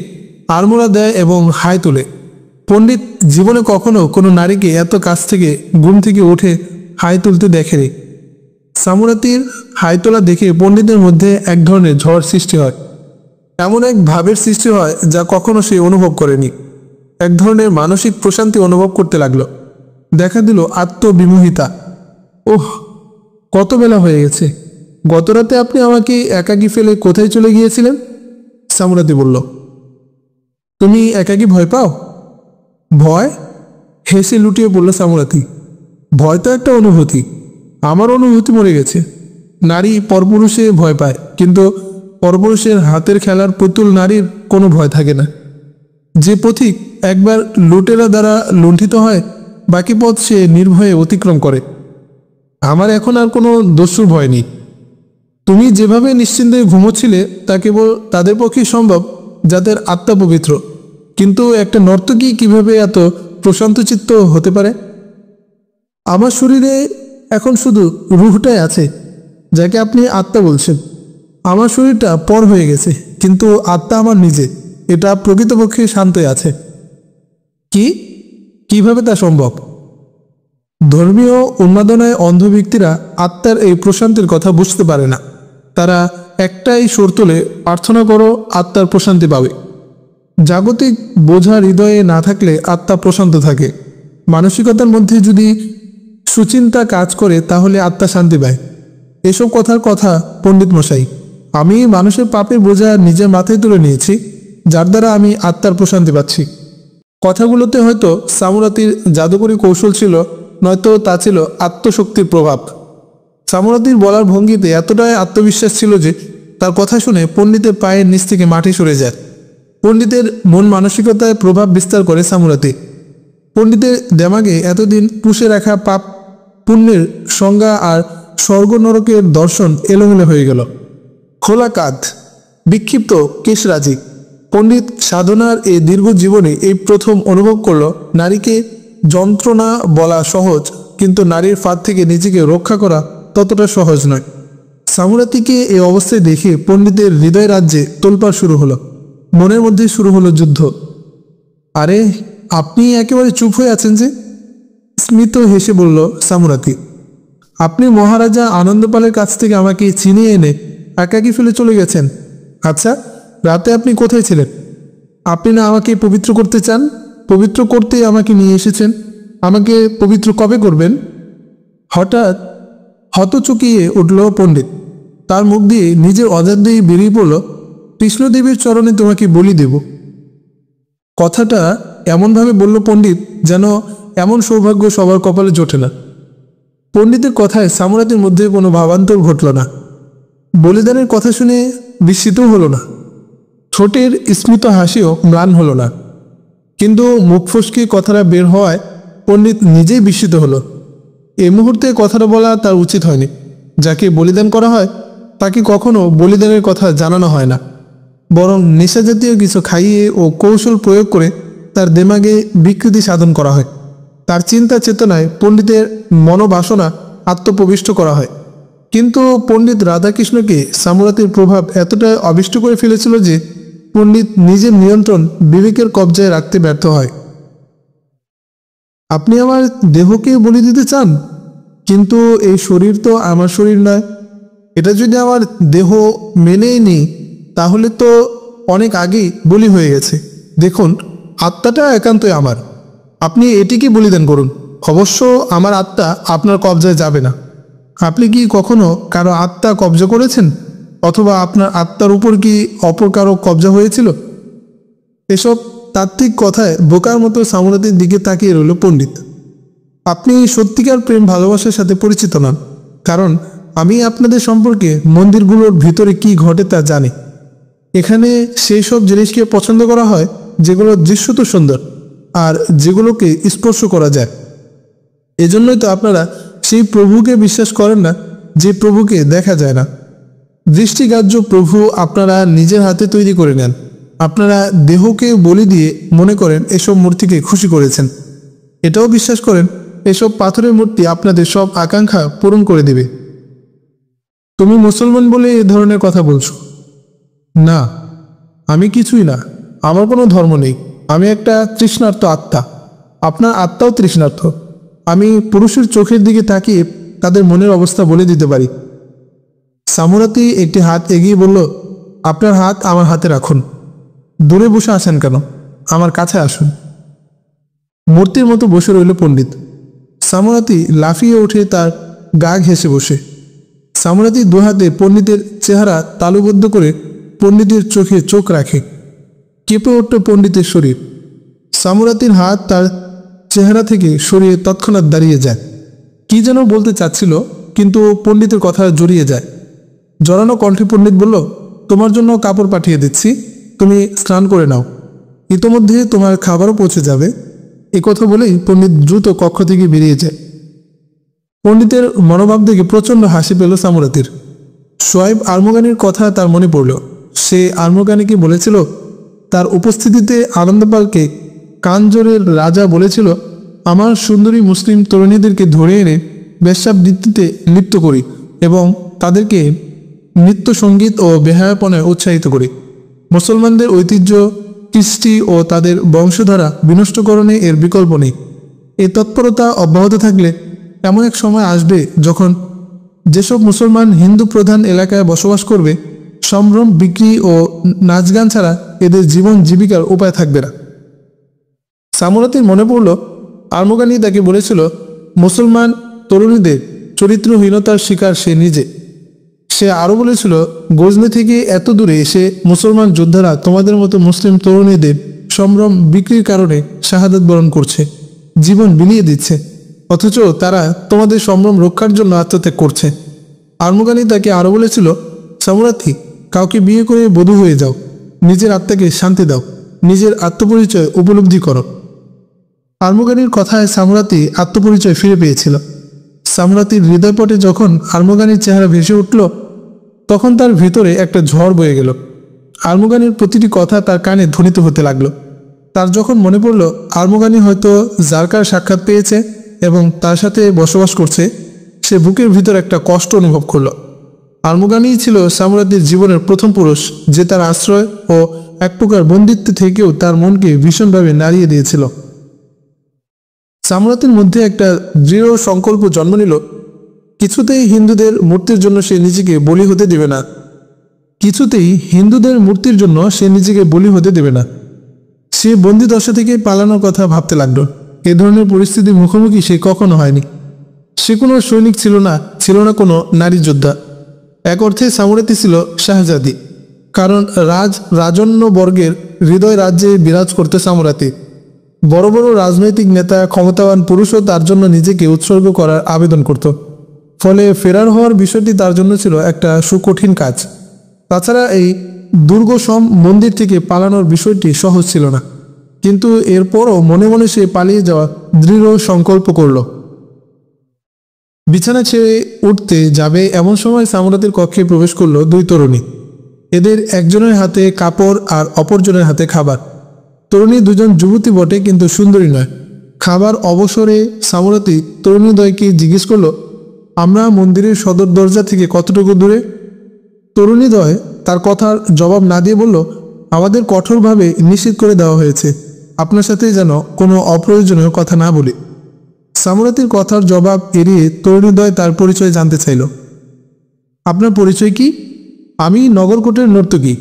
আড়মোড়া দেয় এবং হাই তোলে। পণ্ডিত জীবনে কখনো কোনো নারীকে এত কাছ থেকে ঘুম থেকে উঠে হাই তুলতে দেখেনি। সামুরাতির হাই তোলা দেখে পণ্ডিতের মধ্যে এক ধরনের ঝড় সৃষ্টি হয়। এমন এক ভাবের সৃষ্টি হয় যা কখনো সে অনুভব করেনি। এক ধরনের মানসিক প্রশান্তি অনুভব করতে লাগলো। দেখা দিল আত্মবিমোহিতা। ওহ, কত বেলা হয়ে গেছে! গত রাতে আপনি আমাকে একাকী ফেলে কোথায় চলে গিয়েছিলেন? সামুরাতি বলল। তুমি একাকী ভয় পাও? ভয়? হেসে লুটিয়ে বলল সামুরাতি। ভয় তো একটা অনুভূতি। আমার অনুভূতি মরে গেছে। নারী পরপুরুষে ভয় পায়, কিন্তু পরপুরুষের হাতের খেলার পুতুল নারীর কোনো ভয় থাকে না। যে পথিক একবার লুটেরা দ্বারা লুণ্ঠিত হয়, বাকি পথ সে নির্ভয়ে অতিক্রম করে। আমার এখন আর কোনো দস্যুর ভয় নেই। তুমি যেভাবে নিশ্চিন্তে ঘুমোচ্ছিলে তা কেবল তাদের পক্ষেই সম্ভব যাদের আত্মা পবিত্র। কিন্তু একটা নর্তকী কিভাবে এত প্রশান্তচিত্ত হতে পারে? আমার শরীরে এখন শুধু রুহটাই আছে, যাকে আপনি আত্মা বলছেন। আমার শরীরটা পর হয়ে গেছে, কিন্তু আত্মা আমার নিজে। এটা প্রকৃতপক্ষে শান্তই আছে। কিভাবে তা সম্ভব? ধর্মীয় উন্মাদনায় অন্ধ ব্যক্তিরা আত্মার এই প্রশান্তির কথা বুঝতে পারে না। তারা একটাই সুর তোলে, প্রার্থনা করো, আত্মার প্রশান্তি পাবে। জাগতিক বোঝা হৃদয়ে না থাকলে আত্মা প্রশান্ত থাকে। মানসিকতার মধ্যে যদি সুচিন্তা কাজ করে তাহলে আত্মা শান্তি পায়। এসব কথার কথা পণ্ডিত মশাই। আমি মানুষের পাপের বোঝা নিজের মাথায় তুলে নিয়েছি, যার দ্বারা আমি আত্মার প্রশান্তি পাচ্ছি। কথাগুলোতে হয়তো সামুরাতির জাদুকরী কৌশল ছিল, নয়তো তা ছিল আত্মশক্তির প্রভাব। সামুরাতির বলার ভঙ্গিতে এতটাই আত্মবিশ্বাস ছিল যে তার কথা শুনে পণ্ডিতের পায়ের নিচ থেকে মাটি সরে যায়। পণ্ডিতের মন মানসিকতায় প্রভাব বিস্তার করে সামুরাতি। পণ্ডিতের দেমাগে এতদিন পুষে রাখা পাপ পুণ্যের সংজ্ঞা আর স্বর্গ নরকের দর্শন এলোমেলো হয়ে গেল। খোলা কাঁধ, বিক্ষিপ্ত কেশরাজি। পণ্ডিত সাধনার এই দীর্ঘ জীবনে এই প্রথম অনুভব করল নারীকে যন্ত্রণা বলা সহজ, কিন্তু নারীর ফাঁদ থেকে নিজেকে রক্ষা করা ততটা সহজ নয়। সামুরাতিকে এই অবস্থায় দেখে পণ্ডিতের হৃদয় রাজ্যে তোলপাড় শুরু হলো। মনের মধ্যে শুরু হলো যুদ্ধ। আরে, আপনি একেবারে চুপ হয়ে আছেন যে? স্মিত হেসে বলল সামুরাতি। আপনি মহারাজা আনন্দপালের কাছ থেকে আমাকে চিনিয়ে এনে একাকী ফেলে চলে গেছেন। আচ্ছা, রাতে আপনি কোথায় ছিলেন? আপনি না আমাকে পবিত্র করতে চান? পবিত্র করতে আমাকে নিয়ে এসেছেন। আমাকে পবিত্র কবে করবেন? হঠাৎ হতচকিয়ে উঠল পণ্ডিত। তার মুখ দিয়ে নিজের অজান্তেই বেরিয়ে পড়ল, কৃষ্ণদেবের চরণে তোমাকে বলি দেব। কথাটা এমনভাবে বলল পণ্ডিত যেন এমন সৌভাগ্য সবার কপালে জোটে না। পণ্ডিতের কথায় সামুরাতির মধ্যে কোনো ভাবান্তর ঘটল না। বলিদানের কথা শুনে বিস্মিতও হলো না। ঠোঁটের স্মিত হাসিও ম্লান হলো না। কিন্তু মুখ ফসকে কথাটা বের হওয়ায় পণ্ডিত নিজেই বিস্মিত হলো। এই মুহূর্তে কথাটা বলা তার উচিত হয়নি। যাকে বলিদান করা হয় তাকে কখনো বলিদানের কথা জানানো হয় না, বরং নেশাজাতীয় কিছু খাইয়ে ও কৌশল প্রয়োগ করে তার দেমাগে বিকৃতি সাধন করা হয়। তার চিন্তা চেতনায় পণ্ডিতের মনোবাসনা আত্মপ্রবিষ্ট করা হয়। কিন্তু পণ্ডিত রাধাকৃষ্ণকে সামুরাতির প্রভাব এতটাই অবিষ্ট করে ফেলেছিল যে পণ্ডিত নিজের নিয়ন্ত্রণ বিবেকের কবজায় রাখতে ব্যর্থ হয়। আপনি আমার দেহকে বলি দিতে চান, কিন্তু এই শরীর তো আমার শরীর নয়। এটা যদি আমার দেহ মেনেই নিই তাহলে তো অনেক আগেই বলি হয়ে গেছে। দেখুন, আত্মাটা একান্তই আমার। আপনি এটিকে বলিদান করুন। অবশ্য আমার আত্মা আপনার কবজায় যাবে না। আপনি কি কখনো কারো আত্মা কবজা করেছেন, অথবা আপনার আত্মার উপর কি অপর কারো কবজা হয়েছিল? এসব তাত্ত্বিক কথায় বোকার মতো সামুরাতির দিকে তাকিয়ে রইল পণ্ডিত। আপনি সত্যিকার প্রেম ভালোবাসার সাথে পরিচিত নন, কারণ আমি আপনাদের সম্পর্কে মন্দিরগুলোর ভিতরে কি ঘটে তা জানি। এখানে সেই সব জিনিসকে পছন্দ করা হয় যেগুলোর দৃশ্যত সুন্দর আর যেগুলোকে স্পর্শ করা যায়। এজন্যই তো আপনারা সেই প্রভুকে বিশ্বাস করেন না যে প্রভুকে দেখা যায় না। দৃষ্টিগ্রাহ্য প্রভু আপনারা নিজের হাতে তৈরি করে নেন। আপনারা দেহকে বলি দিয়ে মনে করেন এসব মূর্তিকে খুশি করেছেন। এটাও বিশ্বাস করেন এসব পাথরের মূর্তি আপনাদের সব আকাঙ্ক্ষা পূরণ করে দেবে। তুমি মুসলমান বলে এ ধরনের কথা বলছো? না, আমি কিছুই না। আমার কোনো ধর্ম নেই। আমি একটা তৃষ্ণার্ত আত্মা। আপনার আত্মাও তৃষ্ণার্ত। আমি পুরুষের চোখের দিকে তাকিয়ে তাদের মনের অবস্থা বলে দিতে পারি। সামুরাতি একটি হাত এগিয়ে বলল, আপনার হাত আমার হাতে রাখুন। দূরে বসে আছেন কেন? আমার কাছে আসুন। মূর্তির মতো বসে রইল পণ্ডিত। সামুরাতি লাফিয়ে উঠে তার গা ঘেঁষে বসে। সামুরাতি দু হাতে পণ্ডিতের চেহারা তালুবদ্ধ করে পণ্ডিতের চোখে চোখ রাখে। কেঁপে উঠল পণ্ডিতের শরীর। সামুরাতির হাত তার চেহারা থেকে সরিয়ে তৎক্ষণাৎ দাঁড়িয়ে যায়। কি যেন বলতে চাচ্ছিল, কিন্তু পণ্ডিতের কথা জড়িয়ে যায়। জড়ানো কণ্ঠে পণ্ডিত বলল, তোমার জন্য কাপড় পাঠিয়ে দিচ্ছি, তুমি স্নান করে নাও। ইতোমধ্যে তোমার খাবারও পৌঁছে যাবে। এ কথা বলেই পণ্ডিত দ্রুত কক্ষ থেকে বেরিয়ে যায়। পণ্ডিতের মনোভাব দেখে প্রচণ্ড হাসি পেল সামুরাতির। শোয়েব আর্মগানির কথা তার মনে পড়ল। সে আর্মগানিকে বলেছিল তার উপস্থিতিতে আনন্দপালকে কানজোরের রাজা বলেছিল, আমার সুন্দরী মুসলিম তরুণীদেরকে ধরে এনে বেশ্যাবৃত্তিতে লিপ্ত করি এবং তাদেরকে নৃত্য সঙ্গীত ও বেহায়াপনায় উৎসাহিত করি। মুসলমানদের ঐতিহ্য, কৃষ্টি ও তাদের বংশধারা বিনষ্টকরণে এর বিকল্প নেই। এই তৎপরতা অব্যাহত থাকলে এমন এক সময় আসবে যখন যেসব মুসলমান হিন্দু প্রধান এলাকায় বসবাস করবে, সম্ভ্রম, বিক্রি ও নাচ গান ছাড়া এদের জীবন জীবিকার উপায় থাকবে না। সামুরাতির মনে পড়ল আর্মগানি তাকে বলেছিল, মুসলমান তরুণীদের চরিত্রহীনতার শিকার সে নিজে। সে আরও বলেছিল, গজনি থেকে এত দূরে এসে মুসলমান যোদ্ধারা তোমাদের মতো মুসলিম তরুণীদের সম্ভ্রম বিক্রির কারণে শাহাদাত বরণ করছে, জীবন বিলিয়ে দিচ্ছে, অথচ তারা তোমাদের সম্ভ্রম রক্ষার জন্য আত্মত্যাগ করছে। আর্মগানি তাকে আরও বলেছিল, সামুরাতি, কাউকে বিয়ে করে বধূ হয়ে যাও, নিজের আত্মাকে শান্তি দাও, নিজের আত্মপরিচয় উপলব্ধি করো। আর্মগানির কথায় সামুরাতি আত্মপরিচয় ফিরে পেয়েছিল। সামুরাতির হৃদয়পটে যখন আর্মগানির চেহারা ভেসে উঠল, তখন তার ভিতরে একটা ঝড় বয়ে গেল। আর্মগানির প্রতিটি কথা তার কানে ধ্বনিত হতে লাগলো। তার যখন মনে পড়ল আর্মগানি হয়তো জারকার সাক্ষাৎ পেয়েছে এবং তার সাথে বসবাস করছে, সে বুকের ভিতর একটা কষ্ট অনুভব করল। আর্মগানিই ছিল সামুরাতির জীবনের প্রথম পুরুষ, যে তার আশ্রয় ও এক প্রকার বন্দিত্ব থেকেও তার মনকে ভীষণভাবে নাড়িয়ে দিয়েছিল। সামুরাতির মধ্যে একটা দৃঢ় সংকল্প জন্ম নিল, কিছুতেই হিন্দুদের মূর্তির জন্য সে নিজেকে বলি হতে দেবে না। কিছুতেই হিন্দুদের মূর্তির জন্য সে নিজেকে বলি হতে দেবে না। সে বন্দিদশা থেকে পালানোর কথা ভাবতে লাগলো। এ ধরনের পরিস্থিতির মুখোমুখি সে কখনো হয়নি। সে কোনো সৈনিক ছিল না, ছিল না কোনো নারী যোদ্ধা। এক অর্থে সামুরাতি ছিল শাহজাদি, কারণ রাজন্য বর্গের হৃদয় রাজ্যে বিরাজ করতে সামুরাতি। বড় বড় রাজনৈতিক নেতা, ক্ষমতাবান পুরুষও তার জন্য নিজেকে উৎসর্গ করার আবেদন করত। ফলে ফেরার হওয়ার বিষয়টি তার জন্য ছিল একটা সুকঠিন কাজ। তাছাড়া এই দুর্গসম মন্দির থেকে পালানোর বিষয়টি সহজ ছিল না। কিন্তু এরপরও মনে মনে সে পালিয়ে যাওয়া দৃঢ় সংকল্প করল। বিছানা ছেড়ে উঠতে যাবে এমন সময় সামুরাতির কক্ষে প্রবেশ করলো দুই তরুণী। এদের একজনের হাতে কাপড় আর অপরজনের হাতে খাবার। তরুণী দুজন যুবতী বটে, কিন্তু সুন্দরী নয়। খাবার অবসরে সামুরাতি তরুণীদ্বয়কে জিজ্ঞেস করল, আমরা মন্দিরের সদর দরজা থেকে কতটুকু দূরে? তরুণীদ্বয় তার কথার জবাব না দিয়ে বলল, আমাদের কঠোরভাবে নিষেধ করে দেওয়া হয়েছে, আপনার সাথে যেন কোনো অপ্রয়োজনীয় কথা না বলি। সামুরাতির কথার জবাব এড়িয়ে তরুণীদ্বয় তার পরিচয় জানতে চাইল। আপনার পরিচয় কি? আমি নগরকোটের নর্তকী।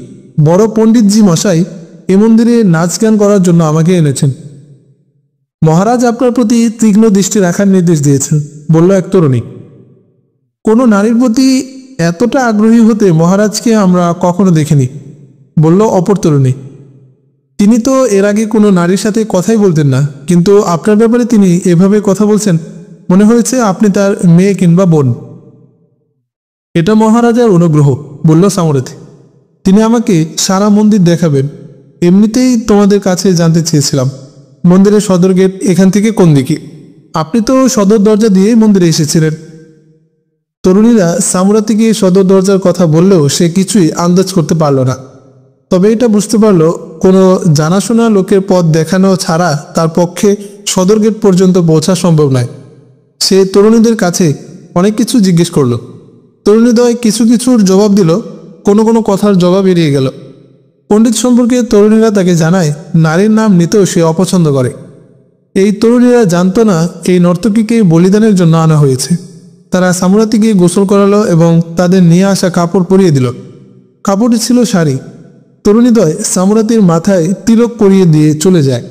বড় পণ্ডিতজি মশাই এ মন্দিরে নাচ গান করার জন্য আমাকে এনেছেন। মহারাজ আপনার প্রতি তীক্ষ্ণ দৃষ্টি রাখার নির্দেশ দিয়েছেন, বলল এক তরুণী। কোনো নারীর প্রতি এতটা আগ্রহী হতে মহারাজকে আমরা কখনো দেখিনি, বলল অপর তরুণী। তিনি তো এর আগে কোনো নারীর সাথে কথাই বলতেন না, কিন্তু আপনার ব্যাপারে তিনি এভাবে কথা বলছেন, মনে হয়েছে আপনি তার মেয়ে কিংবা বোন। এটা মহারাজার অনুগ্রহ, বলল সামুরাতি। তিনি আমাকে সারা মন্দির দেখাবেন। এমনিতেই তোমাদের কাছে জানতে চেয়েছিলাম, মন্দিরের সদর গেট এখান থেকে কোন দিকে? আপনি তো সদর দরজা দিয়েই মন্দিরে এসেছিলেন। তরুণীরা সামুরাতিকে সদর দরজার কথা বললেও সে কিছুই আন্দাজ করতে পারল না। তবে এটা বুঝতে পারল, কোনো জানাশোনা লোকের পথ দেখানো ছাড়া তার পক্ষে সদর গেট পর্যন্ত পৌঁছা সম্ভব নয়। সে তরুণীদের কাছে অনেক কিছু জিজ্ঞেস করল। তরুণীদ্বয় কিছু কিছুর জবাব দিল, কোনো কোনো কথার জবাব এড়িয়ে গেল। পণ্ডিত সম্পর্কে তরুণীরা তাকে জানায় নারীর নাম নিতেও সে অপছন্দ করে। এই তরুণীরা জানতো না এই নর্তকীকে বলিদানের জন্য আনা হয়েছে। তারা সামুরাতিকে গোসল করালো এবং তাদের নিয়ে আসা কাপড় পরিয়ে দিল। কাপড়টি ছিল শাড়ি। তরুণীদ্বয় সামুরাতির মাথায় তিলক পরিয়ে দিয়ে চলে যায়।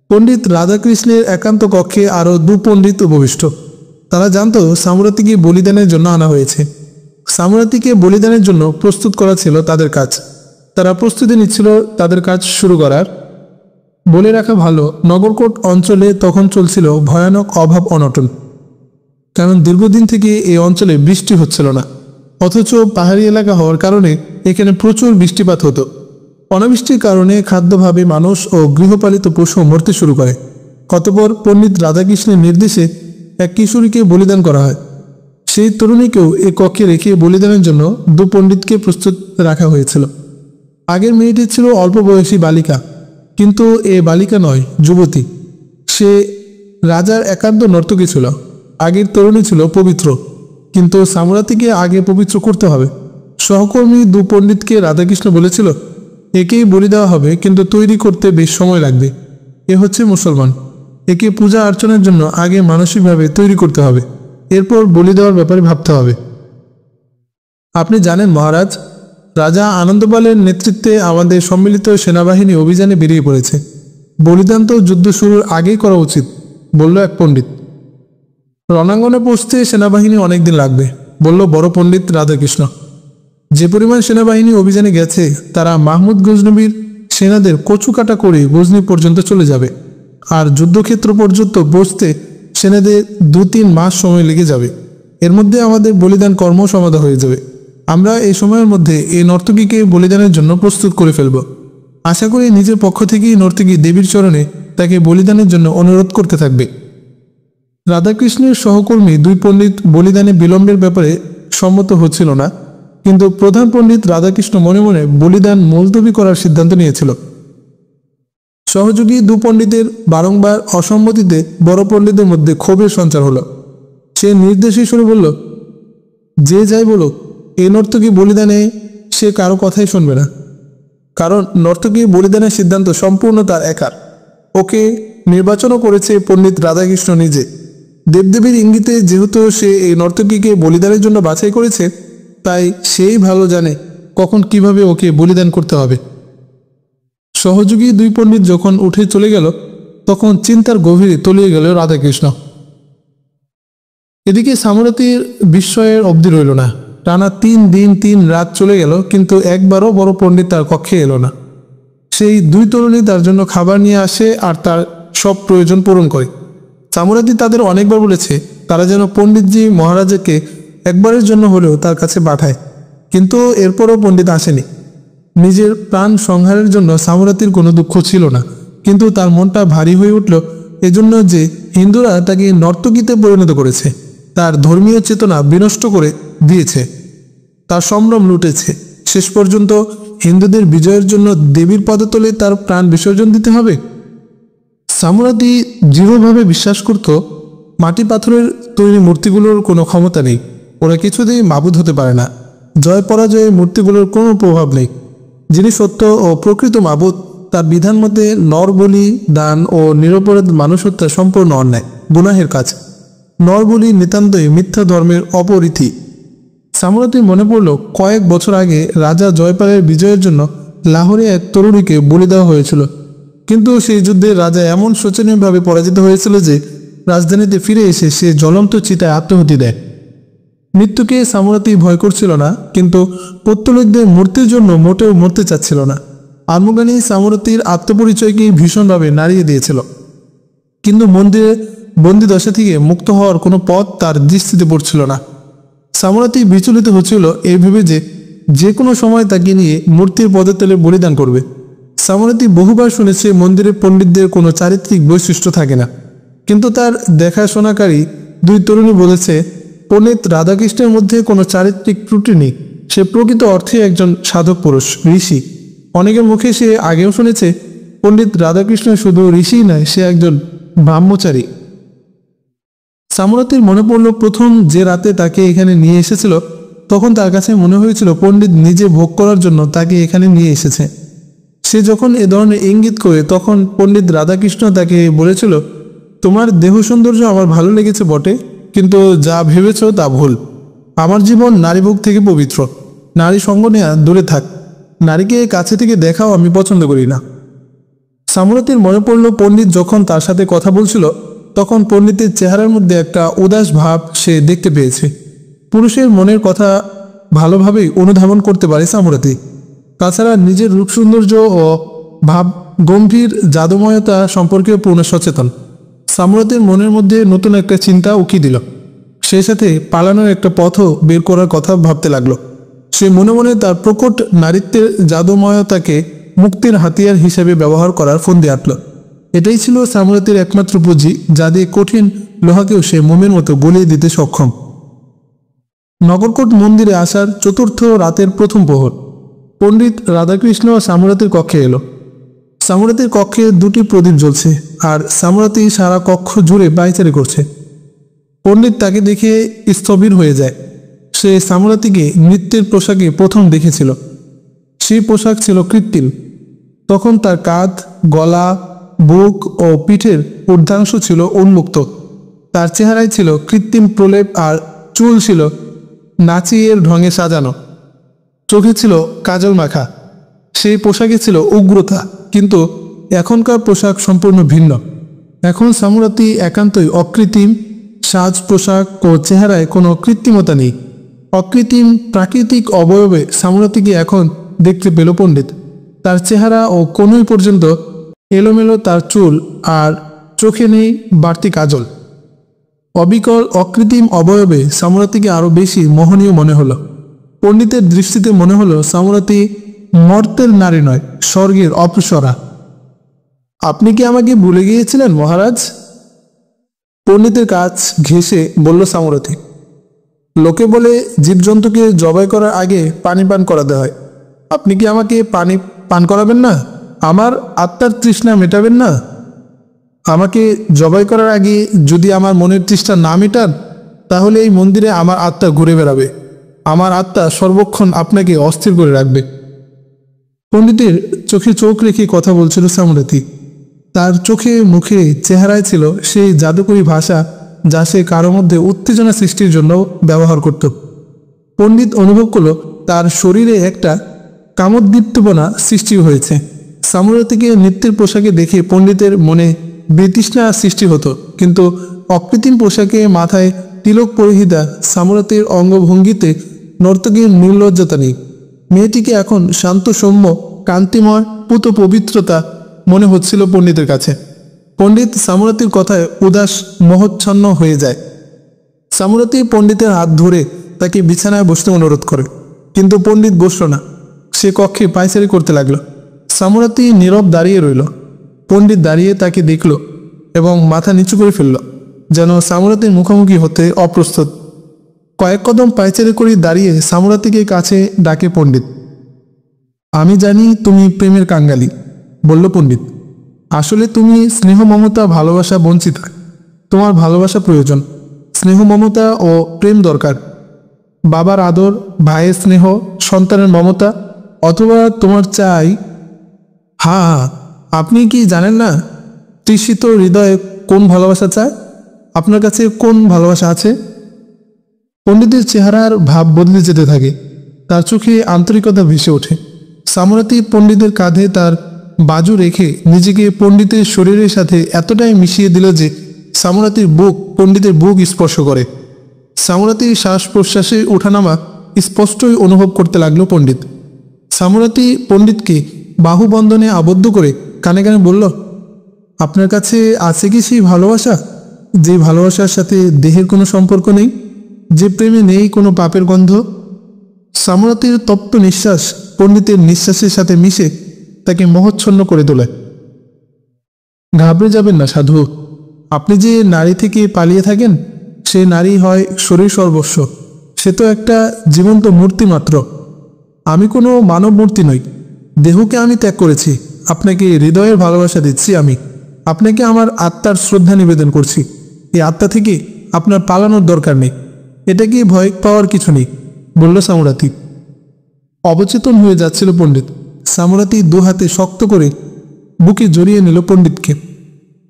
পণ্ডিত রাধাকৃষ্ণের একান্ত কক্ষে আরও 2 পণ্ডিত উপবিষ্ট। তারা জানতো সামুরাতিকে বলিদানের জন্য আনা হয়েছে। সামুরাতিকে বলিদানের জন্য প্রস্তুত করা ছিল তাদের কাজ। তারা প্রস্তুতি নিচ্ছিল তাদের কাজ শুরু করার। বলে রাখা ভালো, নগরকোট অঞ্চলে তখন চলছিল ভয়ানক অভাব অনটন। কারণ দীর্ঘদিন থেকে এই অঞ্চলে বৃষ্টি হচ্ছিল না, অথচ পাহাড়ি এলাকা হওয়ার কারণে এখানে প্রচুর বৃষ্টিপাত হতো। অনাবৃষ্টির কারণে খাদ্যভাবে মানুষ ও গৃহপালিত পশু মরতে শুরু করে। অতঃপর পণ্ডিত রাধাকৃষ্ণের নির্দেশে এক কিশোরীকে বলিদান করা হয়। সেই তরুণীকেও এ কক্ষে রেখে বলিদানের জন্য 2 পণ্ডিতকে প্রস্তুত রাখা হয়েছিল। আগের মেয়েটি ছিল অল্প বয়সী বালিকা, কিন্তু এ বালিকা নয়, যুবতী। সে রাজার একান্ত নর্তকী ছিল। আগের তরুণী ছিল পবিত্র, কিন্তু সামুরাতিকে আগে পবিত্র করতে হবে। সহকর্মী 2 পণ্ডিতকে রাধাকৃষ্ণ বলেছিল, একেই বলি দেওয়া হবে, কিন্তু তৈরি করতে বেশ সময় লাগবে। এ হচ্ছে মুসলমান। একে পূজা অর্চনার জন্য আগে মানসিকভাবে তৈরি করতে হবে, এরপর বলি দেওয়ার ব্যাপারে ভাবতে হবে। আপনি জানেন মহারাজ, রাজা আনন্দপালের নেতৃত্বে আমাদের সম্মিলিত সেনাবাহিনী অভিযানে বেরিয়ে পড়েছে। বলিদান তো যুদ্ধ শুরুর আগেই করা উচিত, বলল এক পণ্ডিত। রণাঙ্গনে পৌঁছতে সেনাবাহিনী অনেকদিন লাগবে, বলল বড় পণ্ডিত রাধাকৃষ্ণ। যে পরিমাণ সেনাবাহিনী অভিযানে গেছে, তারা মাহমুদ গজনবীর সেনাদের কচুকাটা করে গজনি পর্যন্ত চলে যাবে, আর যুদ্ধক্ষেত্র পর্যন্ত পৌঁছতে সেনাদের 2-3 মাস সময় লেগে যাবে। এর মধ্যে আমাদের বলিদান কর্ম সমাধা হয়ে যাবে। আমরা এই সময়ের মধ্যে এই নর্তকীকে বলিদানের জন্য প্রস্তুত করে ফেলব। আশা করি নিজের পক্ষ থেকেই নর্তকী দেবীর চরণে তাকে বলিদানের জন্য অনুরোধ করতে থাকবে। রাধাকৃষ্ণের সহকর্মী 2 পণ্ডিত বলিদানে বিলম্বের ব্যাপারে সম্মত হচ্ছিল না, কিন্তু প্রধান পণ্ডিত রাধাকৃষ্ণ মনে মনে বলিদান মুলতবি করার সিদ্ধান্ত নিয়েছিল। সহযোগী 2 পণ্ডিতের বারংবার অসম্মতিতে বড় পণ্ডিতের মধ্যে ক্ষোভের সঞ্চার হলো। সে নির্দেশই শুনে বলল, যে যাই বলুক, এই নর্তকী বলিদানে সে কারো কথাই শুনবে না। কারণ নর্তকী বলিদানের সিদ্ধান্ত সম্পূর্ণ তার একার। ওকে নির্বাচনও করেছে পণ্ডিত রাধাকৃষ্ণ নিজে। দেবদেবীর ইঙ্গিতে যেহেতু সে এই নর্তকীকে বলিদানের জন্য বাছাই করেছে, তাই সেই ভালো জানে কখন কিভাবে ওকে বলিদান করতে হবে। সহযোগী 2 পণ্ডিত যখন উঠে চলে গেল, তখন চিন্তার গভীরে তলিয়ে গেল রাধাকৃষ্ণ। এদিকে সামুরাতির বিস্ময়ের অবধি রইল না। টানা 3 দিন 3 রাত চলে গেল, কিন্তু একবারও বড় পণ্ডিত তার কক্ষে এলো না। সেই 2 তরুণী তার জন্য খাবার নিয়ে আসে আর তার সব প্রয়োজন পূরণ করে। সামুরাতি তাদের অনেকবার বলেছে তারা যেন পণ্ডিতজি মহারাজকে একবারের জন্য হলেও তার কাছে পাঠায়, কিন্তু এরপরও পণ্ডিত আসেনি। নিজের প্রাণ সংহারের জন্য সামুরাতির কোনো দুঃখ ছিল না, কিন্তু তার মনটা ভারী হয়ে উঠল এজন্য যে হিন্দুরা তাকে নর্তকীতে পরিণত করেছে, তার ধর্মীয় চেতনা বিনষ্ট করে দিয়েছে, তার সম্ভ্রম লুটেছে। শেষ পর্যন্ত হিন্দুদের বিজয়ের জন্য দেবীর পদতলে তার প্রাণ বিসর্জন দিতে হবে। সামুরাতি দৃঢ়ভাবে বিশ্বাস করত মাটি পাথরের তৈরি মূর্তিগুলোর কোনো ক্ষমতা নেই, ওরা কিছুতেই মাবুদ হতে পারে না। জয় পরাজয়ে মূর্তিগুলোর কোনো প্রভাব নেই। যিনি সত্য ও প্রকৃত মাবুদ, তার বিধান মতে নর বলি, দান ও নিরপরাধ মানুষ হত্যা সম্পূর্ণ অন্যায়, গুনাহের কাজ। নর বলি নিতান্তই মিথ্যা ধর্মের অপরীতি। সামুরাতির মনে পড়ল কয়েক বছর আগে রাজা জয়পালের বিজয়ের জন্য লাহোরে এক তরুণীকে বলি দেওয়া হয়েছিল, কিন্তু সেই যুদ্ধে রাজা এমন শোচনীয়ভাবে পরাজিত হয়েছিল যে রাজধানীতে ফিরে এসে সে জ্বলন্ত চিতায় আত্মহতি দেয়। মৃত্যুকে সামুরাতি ভয় করছিল না, কিন্তু পৌত্তলিকদের মূর্তির জন্য মোটেও মরতে চাচ্ছিল না। আর্মুগানি সামুরাতির আত্মপরিচয়কে ভীষণভাবে নাড়িয়ে দিয়েছিল, কিন্তু মন্দিরে বন্দি দশা থেকে মুক্ত হওয়ার কোনো পথ তার দৃষ্টিতে পড়ছিল না। সামুরাতি বিচলিত হচ্ছিল এই ভেবে যে কোনো সময় তাকে নিয়ে মূর্তির পদতলে বলিদান করবে। সামুরাতি বহুবার শুনেছে মন্দিরের পণ্ডিতদের কোনো চারিত্রিক বৈশিষ্ট্য থাকে না, কিন্তু তার দেখাশোনাকারী 2 তরুণী বলেছে পণ্ডিত রাধাকৃষ্ণের মধ্যে কোনো চারিত্রিক ত্রুটি নেই। সে প্রকৃত অর্থে একজন সাধক পুরুষ, ঋষি। অনেকের মুখে সে আগেও শুনেছে পণ্ডিত রাধাকৃষ্ণ শুধু ঋষিই নয়, সে একজন ব্রহ্মচারী। সামুরাতির মনে পড়ল প্রথম যে রাতে তাকে এখানে নিয়ে এসেছিল তখন তার কাছে মনে হয়েছিল পণ্ডিত নিজে ভোগ করার জন্য তাকে এখানে নিয়ে এসেছে। সে যখন এ ধরনের ইঙ্গিত করে তখন পণ্ডিত রাধাকৃষ্ণ তাকে বলেছিল, তোমার দেহ সৌন্দর্য আমার ভালো লেগেছে বটে, কিন্তু যা ভেবেছ তা ভুল। আমার জীবন নারীভোগ থেকে পবিত্র। নারী সঙ্গ নেয়া দূরে থাক। নারীকে কাছে থেকে দেখাও আমি পছন্দ করি না। সামুরাতির মনে পড়ল পণ্ডিত যখন তার সাথে কথা বলছিল তখন পণ্ডিতের চেহারার মধ্যে একটা উদাস ভাব সে দেখতে পেয়েছে। পুরুষের মনের কথা ভালোভাবেই অনুধাবন করতে পারে সামুরাতি। তাছাড়া নিজের রূপ সৌন্দর্য ও ভাব গম্ভীর জাদুময়তা সম্পর্কেও পূর্ণ সচেতন। সামুরাতির মনের মধ্যে নতুন একটা চিন্তা উকি দিল। সেই সাথে পালানোর একটা পথও বের করার কথা ভাবতে লাগলো। সে মনে মনে তার প্রকট নারীত্বের জাদুময়তাকে মুক্তির হাতিয়ার হিসেবে ব্যবহার করার ফন্দি আঁটল। এটাই ছিল সামুরাতির একমাত্র পুঁজি, যা দিয়ে কঠিন লোহাকেও সে মোমের মতো গলিয়ে দিতে সক্ষম। নগরকোট মন্দিরে আসার চতুর্থ রাতের প্রথম প্রহর। পণ্ডিত রাধাকৃষ্ণ সামুরাতির কক্ষে এলো। সামুরাতির কক্ষে দুটি প্রদীপ জ্বলছে আর সামুরাতি সারা কক্ষ জুড়ে পায়চারি করছে। পণ্ডিত তাকে দেখে স্থবির হয়ে যায়। সে সামুরাতিকে নৃত্যের পোশাকে প্রথম দেখেছিল। সেই পোশাক ছিল কৃত্রিম। তখন তার কাঁধ, গলা, বুক ও পিঠের ঊর্ধ্বাংশ ছিল উন্মুক্ত। তার চেহারায় ছিল কৃত্রিম প্রলেপ আর চুল ছিল নাচিয়ের ঢঙে সাজানো। চোখে ছিল কাজল মাখা। সেই পোশাকে ছিল উগ্রতা, কিন্তু এখনকার পোশাক সম্পূর্ণ ভিন্ন। এখন সামুরাতি একান্তই অকৃত্রিম। সাজ পোশাক ও চেহারায় কোনো কৃত্রিমতা নেই। অকৃত্রিম প্রাকৃতিক অবয়বে সামুরাতিকে এখন দেখতে পেল পণ্ডিত। তার চেহারা ও কনুই পর্যন্ত এলোমেলো তার চুল, আর চোখে নেই বাড়তি কাজল। অবিকল অকৃত্রিম অবয়বে সামুরাতিকে আরো বেশি মোহনীয় মনে হলো। পণ্ডিতের দৃষ্টিতে মনে হলো সামুরাতি মর্তের নারী নয়, স্বর্গের অপ্সরা। আপনি কি আমাকে ভুলে গিয়েছিলেন মহারাজ? পণ্ডিতের কাছ ঘেঁষে বলল সামুরাতি। লোকে বলে জীবজন্তুকে জবাই করার আগে পানি পান করাতে হয়। আপনি কি আমাকে পানি পান করাবেন না? আমার আত্মার তৃষ্ণা মেটাবেন না? আমাকে জবাই করার আগে যদি আমার মনের তৃষ্ণা না মেটান, তাহলে এই মন্দিরে আমার আত্মা ঘুরে বেড়াবে। আমার আত্মা সর্বক্ষণ আপনাকে অস্থির করে রাখবে। পণ্ডিতের চোখে চোখ রেখে কথা বলছিল সামুরাতি। তার চোখে মুখে চেহারায় ছিল সেই জাদুকরী ভাষা যা সে কারো মধ্যে উত্তেজনা সৃষ্টির জন্য ব্যবহার করত। পণ্ডিত অনুভব করল তার শরীরে একটা কামোদ্দীপ্তপনা সৃষ্টি হয়েছে। সামুরাতিকে নৃত্যের পোশাকে দেখে পণ্ডিতের মনে বিতৃষ্ণা সৃষ্টি হতো, কিন্তু অকৃত্রিম পোশাকে মাথায় তিলক পরিহিতা সামুরাতির অঙ্গভঙ্গিতে নর্তকীর নির্লজ্জতা নেই। মেয়েটিকে এখন শান্ত, সৌম্য, কান্তিময়, পুত পবিত্রতা মনে হচ্ছিল পণ্ডিতের কাছে। পণ্ডিত সামুরাতির কথায় উদাস মোহচ্ছন্ন হয়ে যায়। সামুরাতি পণ্ডিতের হাত ধরে তাকে বিছানায় বসতে অনুরোধ করে, কিন্তু পণ্ডিত বসল না। সে কক্ষে পায়চারি করতে লাগলো। সামুরাতি নীরব দাঁড়িয়ে রইল। পণ্ডিত দাঁড়িয়ে তাকে দেখল এবং মাথা নিচু করে ফেলল, যেন সামুরাতির মুখোমুখি হতে অপ্রস্তুত। কয়েক কদম পায়চারি করে দাঁড়িয়ে সামুরাতিকে কাছে ডাকে পণ্ডিত। আমি জানি তুমি প্রেমের কাঙ্গালি, বলল পণ্ডিত। আসলে তুমি স্নেহ, মমতা, ভালোবাসা বঞ্চিত। তোমার ভালোবাসা প্রয়োজন। স্নেহ, মমতা ও প্রেম দরকার। বাবার আদর, ভাইয়ের স্নেহ, সন্তানের মমতা, অথবা তোমার চাই। হ্যাঁ, আপনি কি জানেন না তৃষিত হৃদয়ে কোন ভালোবাসা চায়? আপনার কাছে কোন ভালোবাসা আছে? পণ্ডিতের চেহারার ভাব বদলে যেতে থাকে। তার চোখে আন্তরিকতা ভেসে ওঠে। সামুরাতি পণ্ডিতের কাঁধে তার বাজু রেখে নিজেকে পণ্ডিতের শরীরের সাথে এতটাই মিশিয়ে দিল যে সামুরাতির বুক পণ্ডিতের বুক স্পর্শ করে। সামুরাতির শ্বাস প্রশ্বাসে ওঠানামা স্পষ্টই অনুভব করতে লাগলো পণ্ডিত। সামুরাতি পণ্ডিতকে বাহুবন্ধনে আবদ্ধ করে কানে কানে বলল, আপনার কাছে আছে কি সেই ভালোবাসা, যে ভালোবাসার সাথে দেহের কোনো সম্পর্ক নেই, যে প্রেমে নেই কোনো পাপের গন্ধ? সামুরাতির তপ্ত নিঃশ্বাস পণ্ডিতের নিঃশ্বাসের সাথে মিশে তাকে মোহচ্ছন্ন করে তোলে। ঘাবড়ে যাবেন না সাধু। আপনি যে নারী থেকে পালিয়ে থাকেন, সে নারী হয় শরীর সর্বস্ব। সে তো একটা জীবন্ত মূর্তি মাত্র। আমি কোনো মানব মূর্তি নই। দেহকে আমি ত্যাগ করেছি। আপনাকে হৃদয়ের ভালোবাসা দিচ্ছি। আমি আপনাকে আমার আত্মার শ্রদ্ধা নিবেদন করছি। এই আত্মা থেকে আপনার পালানোর দরকার নেই। এটাকে ভয় পাওয়ার কিছু নেই। বলল সামুরাতি। অবচেতন হয়ে যাচ্ছিল পণ্ডিত। সামুরাতি দু হাতে শক্ত করে বুকে জড়িয়ে নিল পণ্ডিতকে।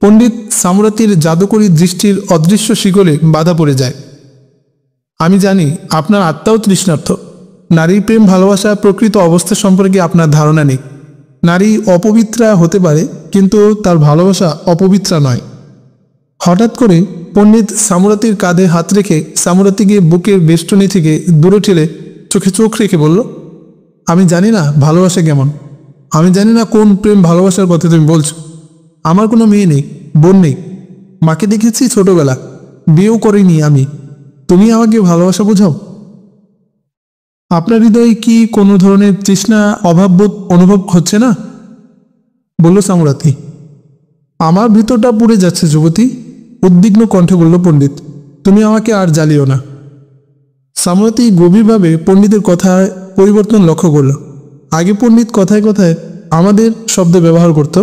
পণ্ডিত সামুরাতির জাদুকরী দৃষ্টির অদৃশ্য শিকলে বাধা পড়ে যায়। আমি জানি আপনার আত্মাও তৃষ্ণার্থ। নারীর প্রেম ভালোবাসা প্রকৃত অবস্থা সম্পর্কে আপনার ধারণা নেই। নারী অপবিত্রা হতে পারে, কিন্তু তার ভালোবাসা অপবিত্রা নয়। হঠাৎ করে পণ্ডিত সামুরাতির কাঁধে হাত রেখে সামুরাতিকে বুকের বেষ্টনী থেকে দূরে ঠেলে চোখে চোখ রেখে বলল, আমি জানি না ভালোবাসা কেমন। আমি জানি না কোন প্রেম ভালোবাসার কথা তুমি বলছো। আমার কোনো মেয়ে নেই, বোন নেই। মাকে দেখেছি ছোটবেলা, বিয়েও করিনি আমি। তুমি আমাকে ভালোবাসা বোঝাও? আপনার হৃদয়ে কি কোনো ধরনের তৃষ্ণা অভাববোধ অনুভব হচ্ছে না? বলল সামুরাতি। আমার ভিতরটা পুড়ে যাচ্ছে যুবতী, উদ্বিগ্ন কণ্ঠে বলল পণ্ডিত। তুমি আমাকে আর জ্বালিও না। সামুরাতি গভীরভাবে পণ্ডিতের কথায় পরিবর্তন লক্ষ্য করল। আগে পণ্ডিত কথায় কথায় আমাদের শব্দ ব্যবহার করত,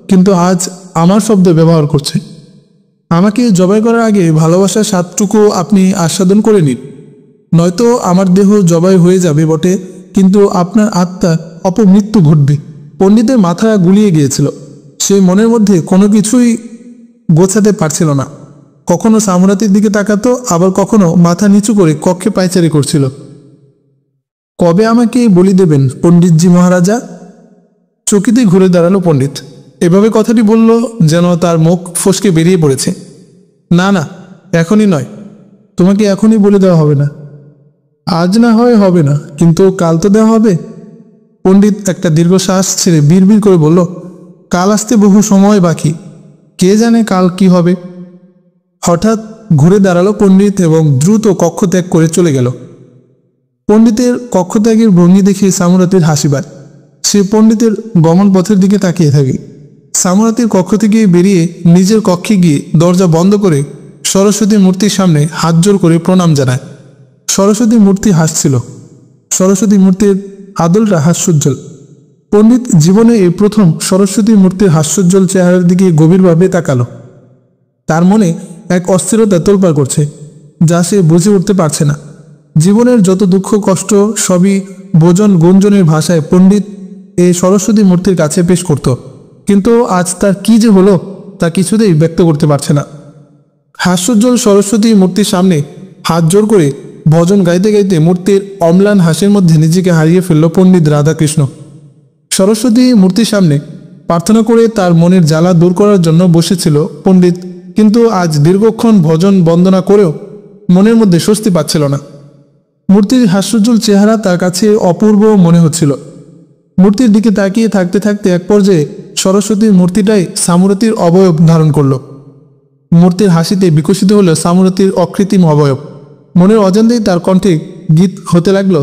কিন্তু আজ আমার শব্দ ব্যবহার করছে। আমাকে জবাই করার আগে ভালোবাসার স্বাদটুকু আপনি আস্বাদন করে নিন, নয়তো আমার দেহ জবাই হয়ে যাবে বটে, কিন্তু আপনার আত্মার অপমৃত্যু ঘটবে। পণ্ডিতের মাথা গুলিয়ে গিয়েছিল। সে মনের মধ্যে কোনো কিছুই গোছাতে পারছিল না। কখনো সামুরাতির দিকে তাকাতো, আবার কখনো মাথা নিচু করে কক্ষে পায়চারি করছিল। কবে আমাকে বলি দেবেন পণ্ডিতজি মহারাজা? চকিতে ঘুরে দাঁড়ালো পণ্ডিত। এভাবে কথাটি বলল যেন তার মুখ ফসকে বেরিয়ে পড়েছে। না না, এখনই নয়। তোমাকে এখনই বলে দেওয়া হবে না। আজ না হয় হবে না, কিন্তু কাল তো দেওয়া হবে। পণ্ডিত একটা দীর্ঘশ্বাস ছেড়ে বিড়বিড় করে বলল, কাল আসতে বহু সময় বাকি। কে জানে কাল কি হবে। হঠাৎ ঘুরে দাঁড়ালো পণ্ডিত এবং দ্রুত কক্ষ ত্যাগ করে চলে গেল। পণ্ডিতের কক্ষ ত্যাগের ভঙ্গি দেখে সামুরাতির হাসি পায়। সে পণ্ডিতের গমন পথের দিকে তাকিয়ে থাকে। সামুরাতির কক্ষ থেকে বেরিয়ে নিজের কক্ষে গিয়ে দরজা বন্ধ করে সরস্বতী মূর্তির সামনে হাত জোর করে প্রণাম জানায়। সরস্বতী মূর্তি হাসছিল। সরস্বতী মূর্তির আদলটা হাস্যোজ্জ্বল। পণ্ডিত জীবনে এই প্রথম সরস্বতী মূর্তির হাস্যোজ্জ্বল চেহারার দিকে গভীরভাবে তাকালো। তার মনে এক অস্থিরতা তোলপাড় করছে, যা সে বুঝে উঠতে পারছে না। জীবনের যত দুঃখ কষ্ট সবই ভোজন গুঞ্জনের ভাষায় পণ্ডিত এই সরস্বতী মূর্তির কাছে পেশ করত, কিন্তু আজ তার কি যে হলো তা কিছুতেই ব্যক্ত করতে পারছে না। হাস্যোজ্জ্বল সরস্বতী মূর্তির সামনে হাত জোর করে ভজন গাইতে গাইতে মূর্তির অম্লান হাসির মধ্যে নিজেকে হারিয়ে ফেলল পণ্ডিত রাধাকৃষ্ণ। সরস্বতী মূর্তির সামনে প্রার্থনা করে তার মনের জ্বালা দূর করার জন্য বসেছিল পণ্ডিত, কিন্তু আজ দীর্ঘক্ষণ ভজন বন্দনা করেও মনের মধ্যে স্বস্তি পাচ্ছিল না। মূর্তির হাস্যোজ্জ্বল চেহারা তার কাছে অপূর্ব মনে হচ্ছিল। মূর্তির দিকে তাকিয়ে থাকতে থাকতে এক পর্যায়ে সরস্বতীর মূর্তিটাই সামুরাতির অবয়ব ধারণ করল। মূর্তির হাসিতে বিকশিত হলো সামুরাতির অকৃত্রিম অবয়ব। মনের অজান্তেই তার কণ্ঠে গীত হতে লাগলো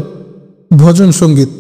ভজন সঙ্গীত।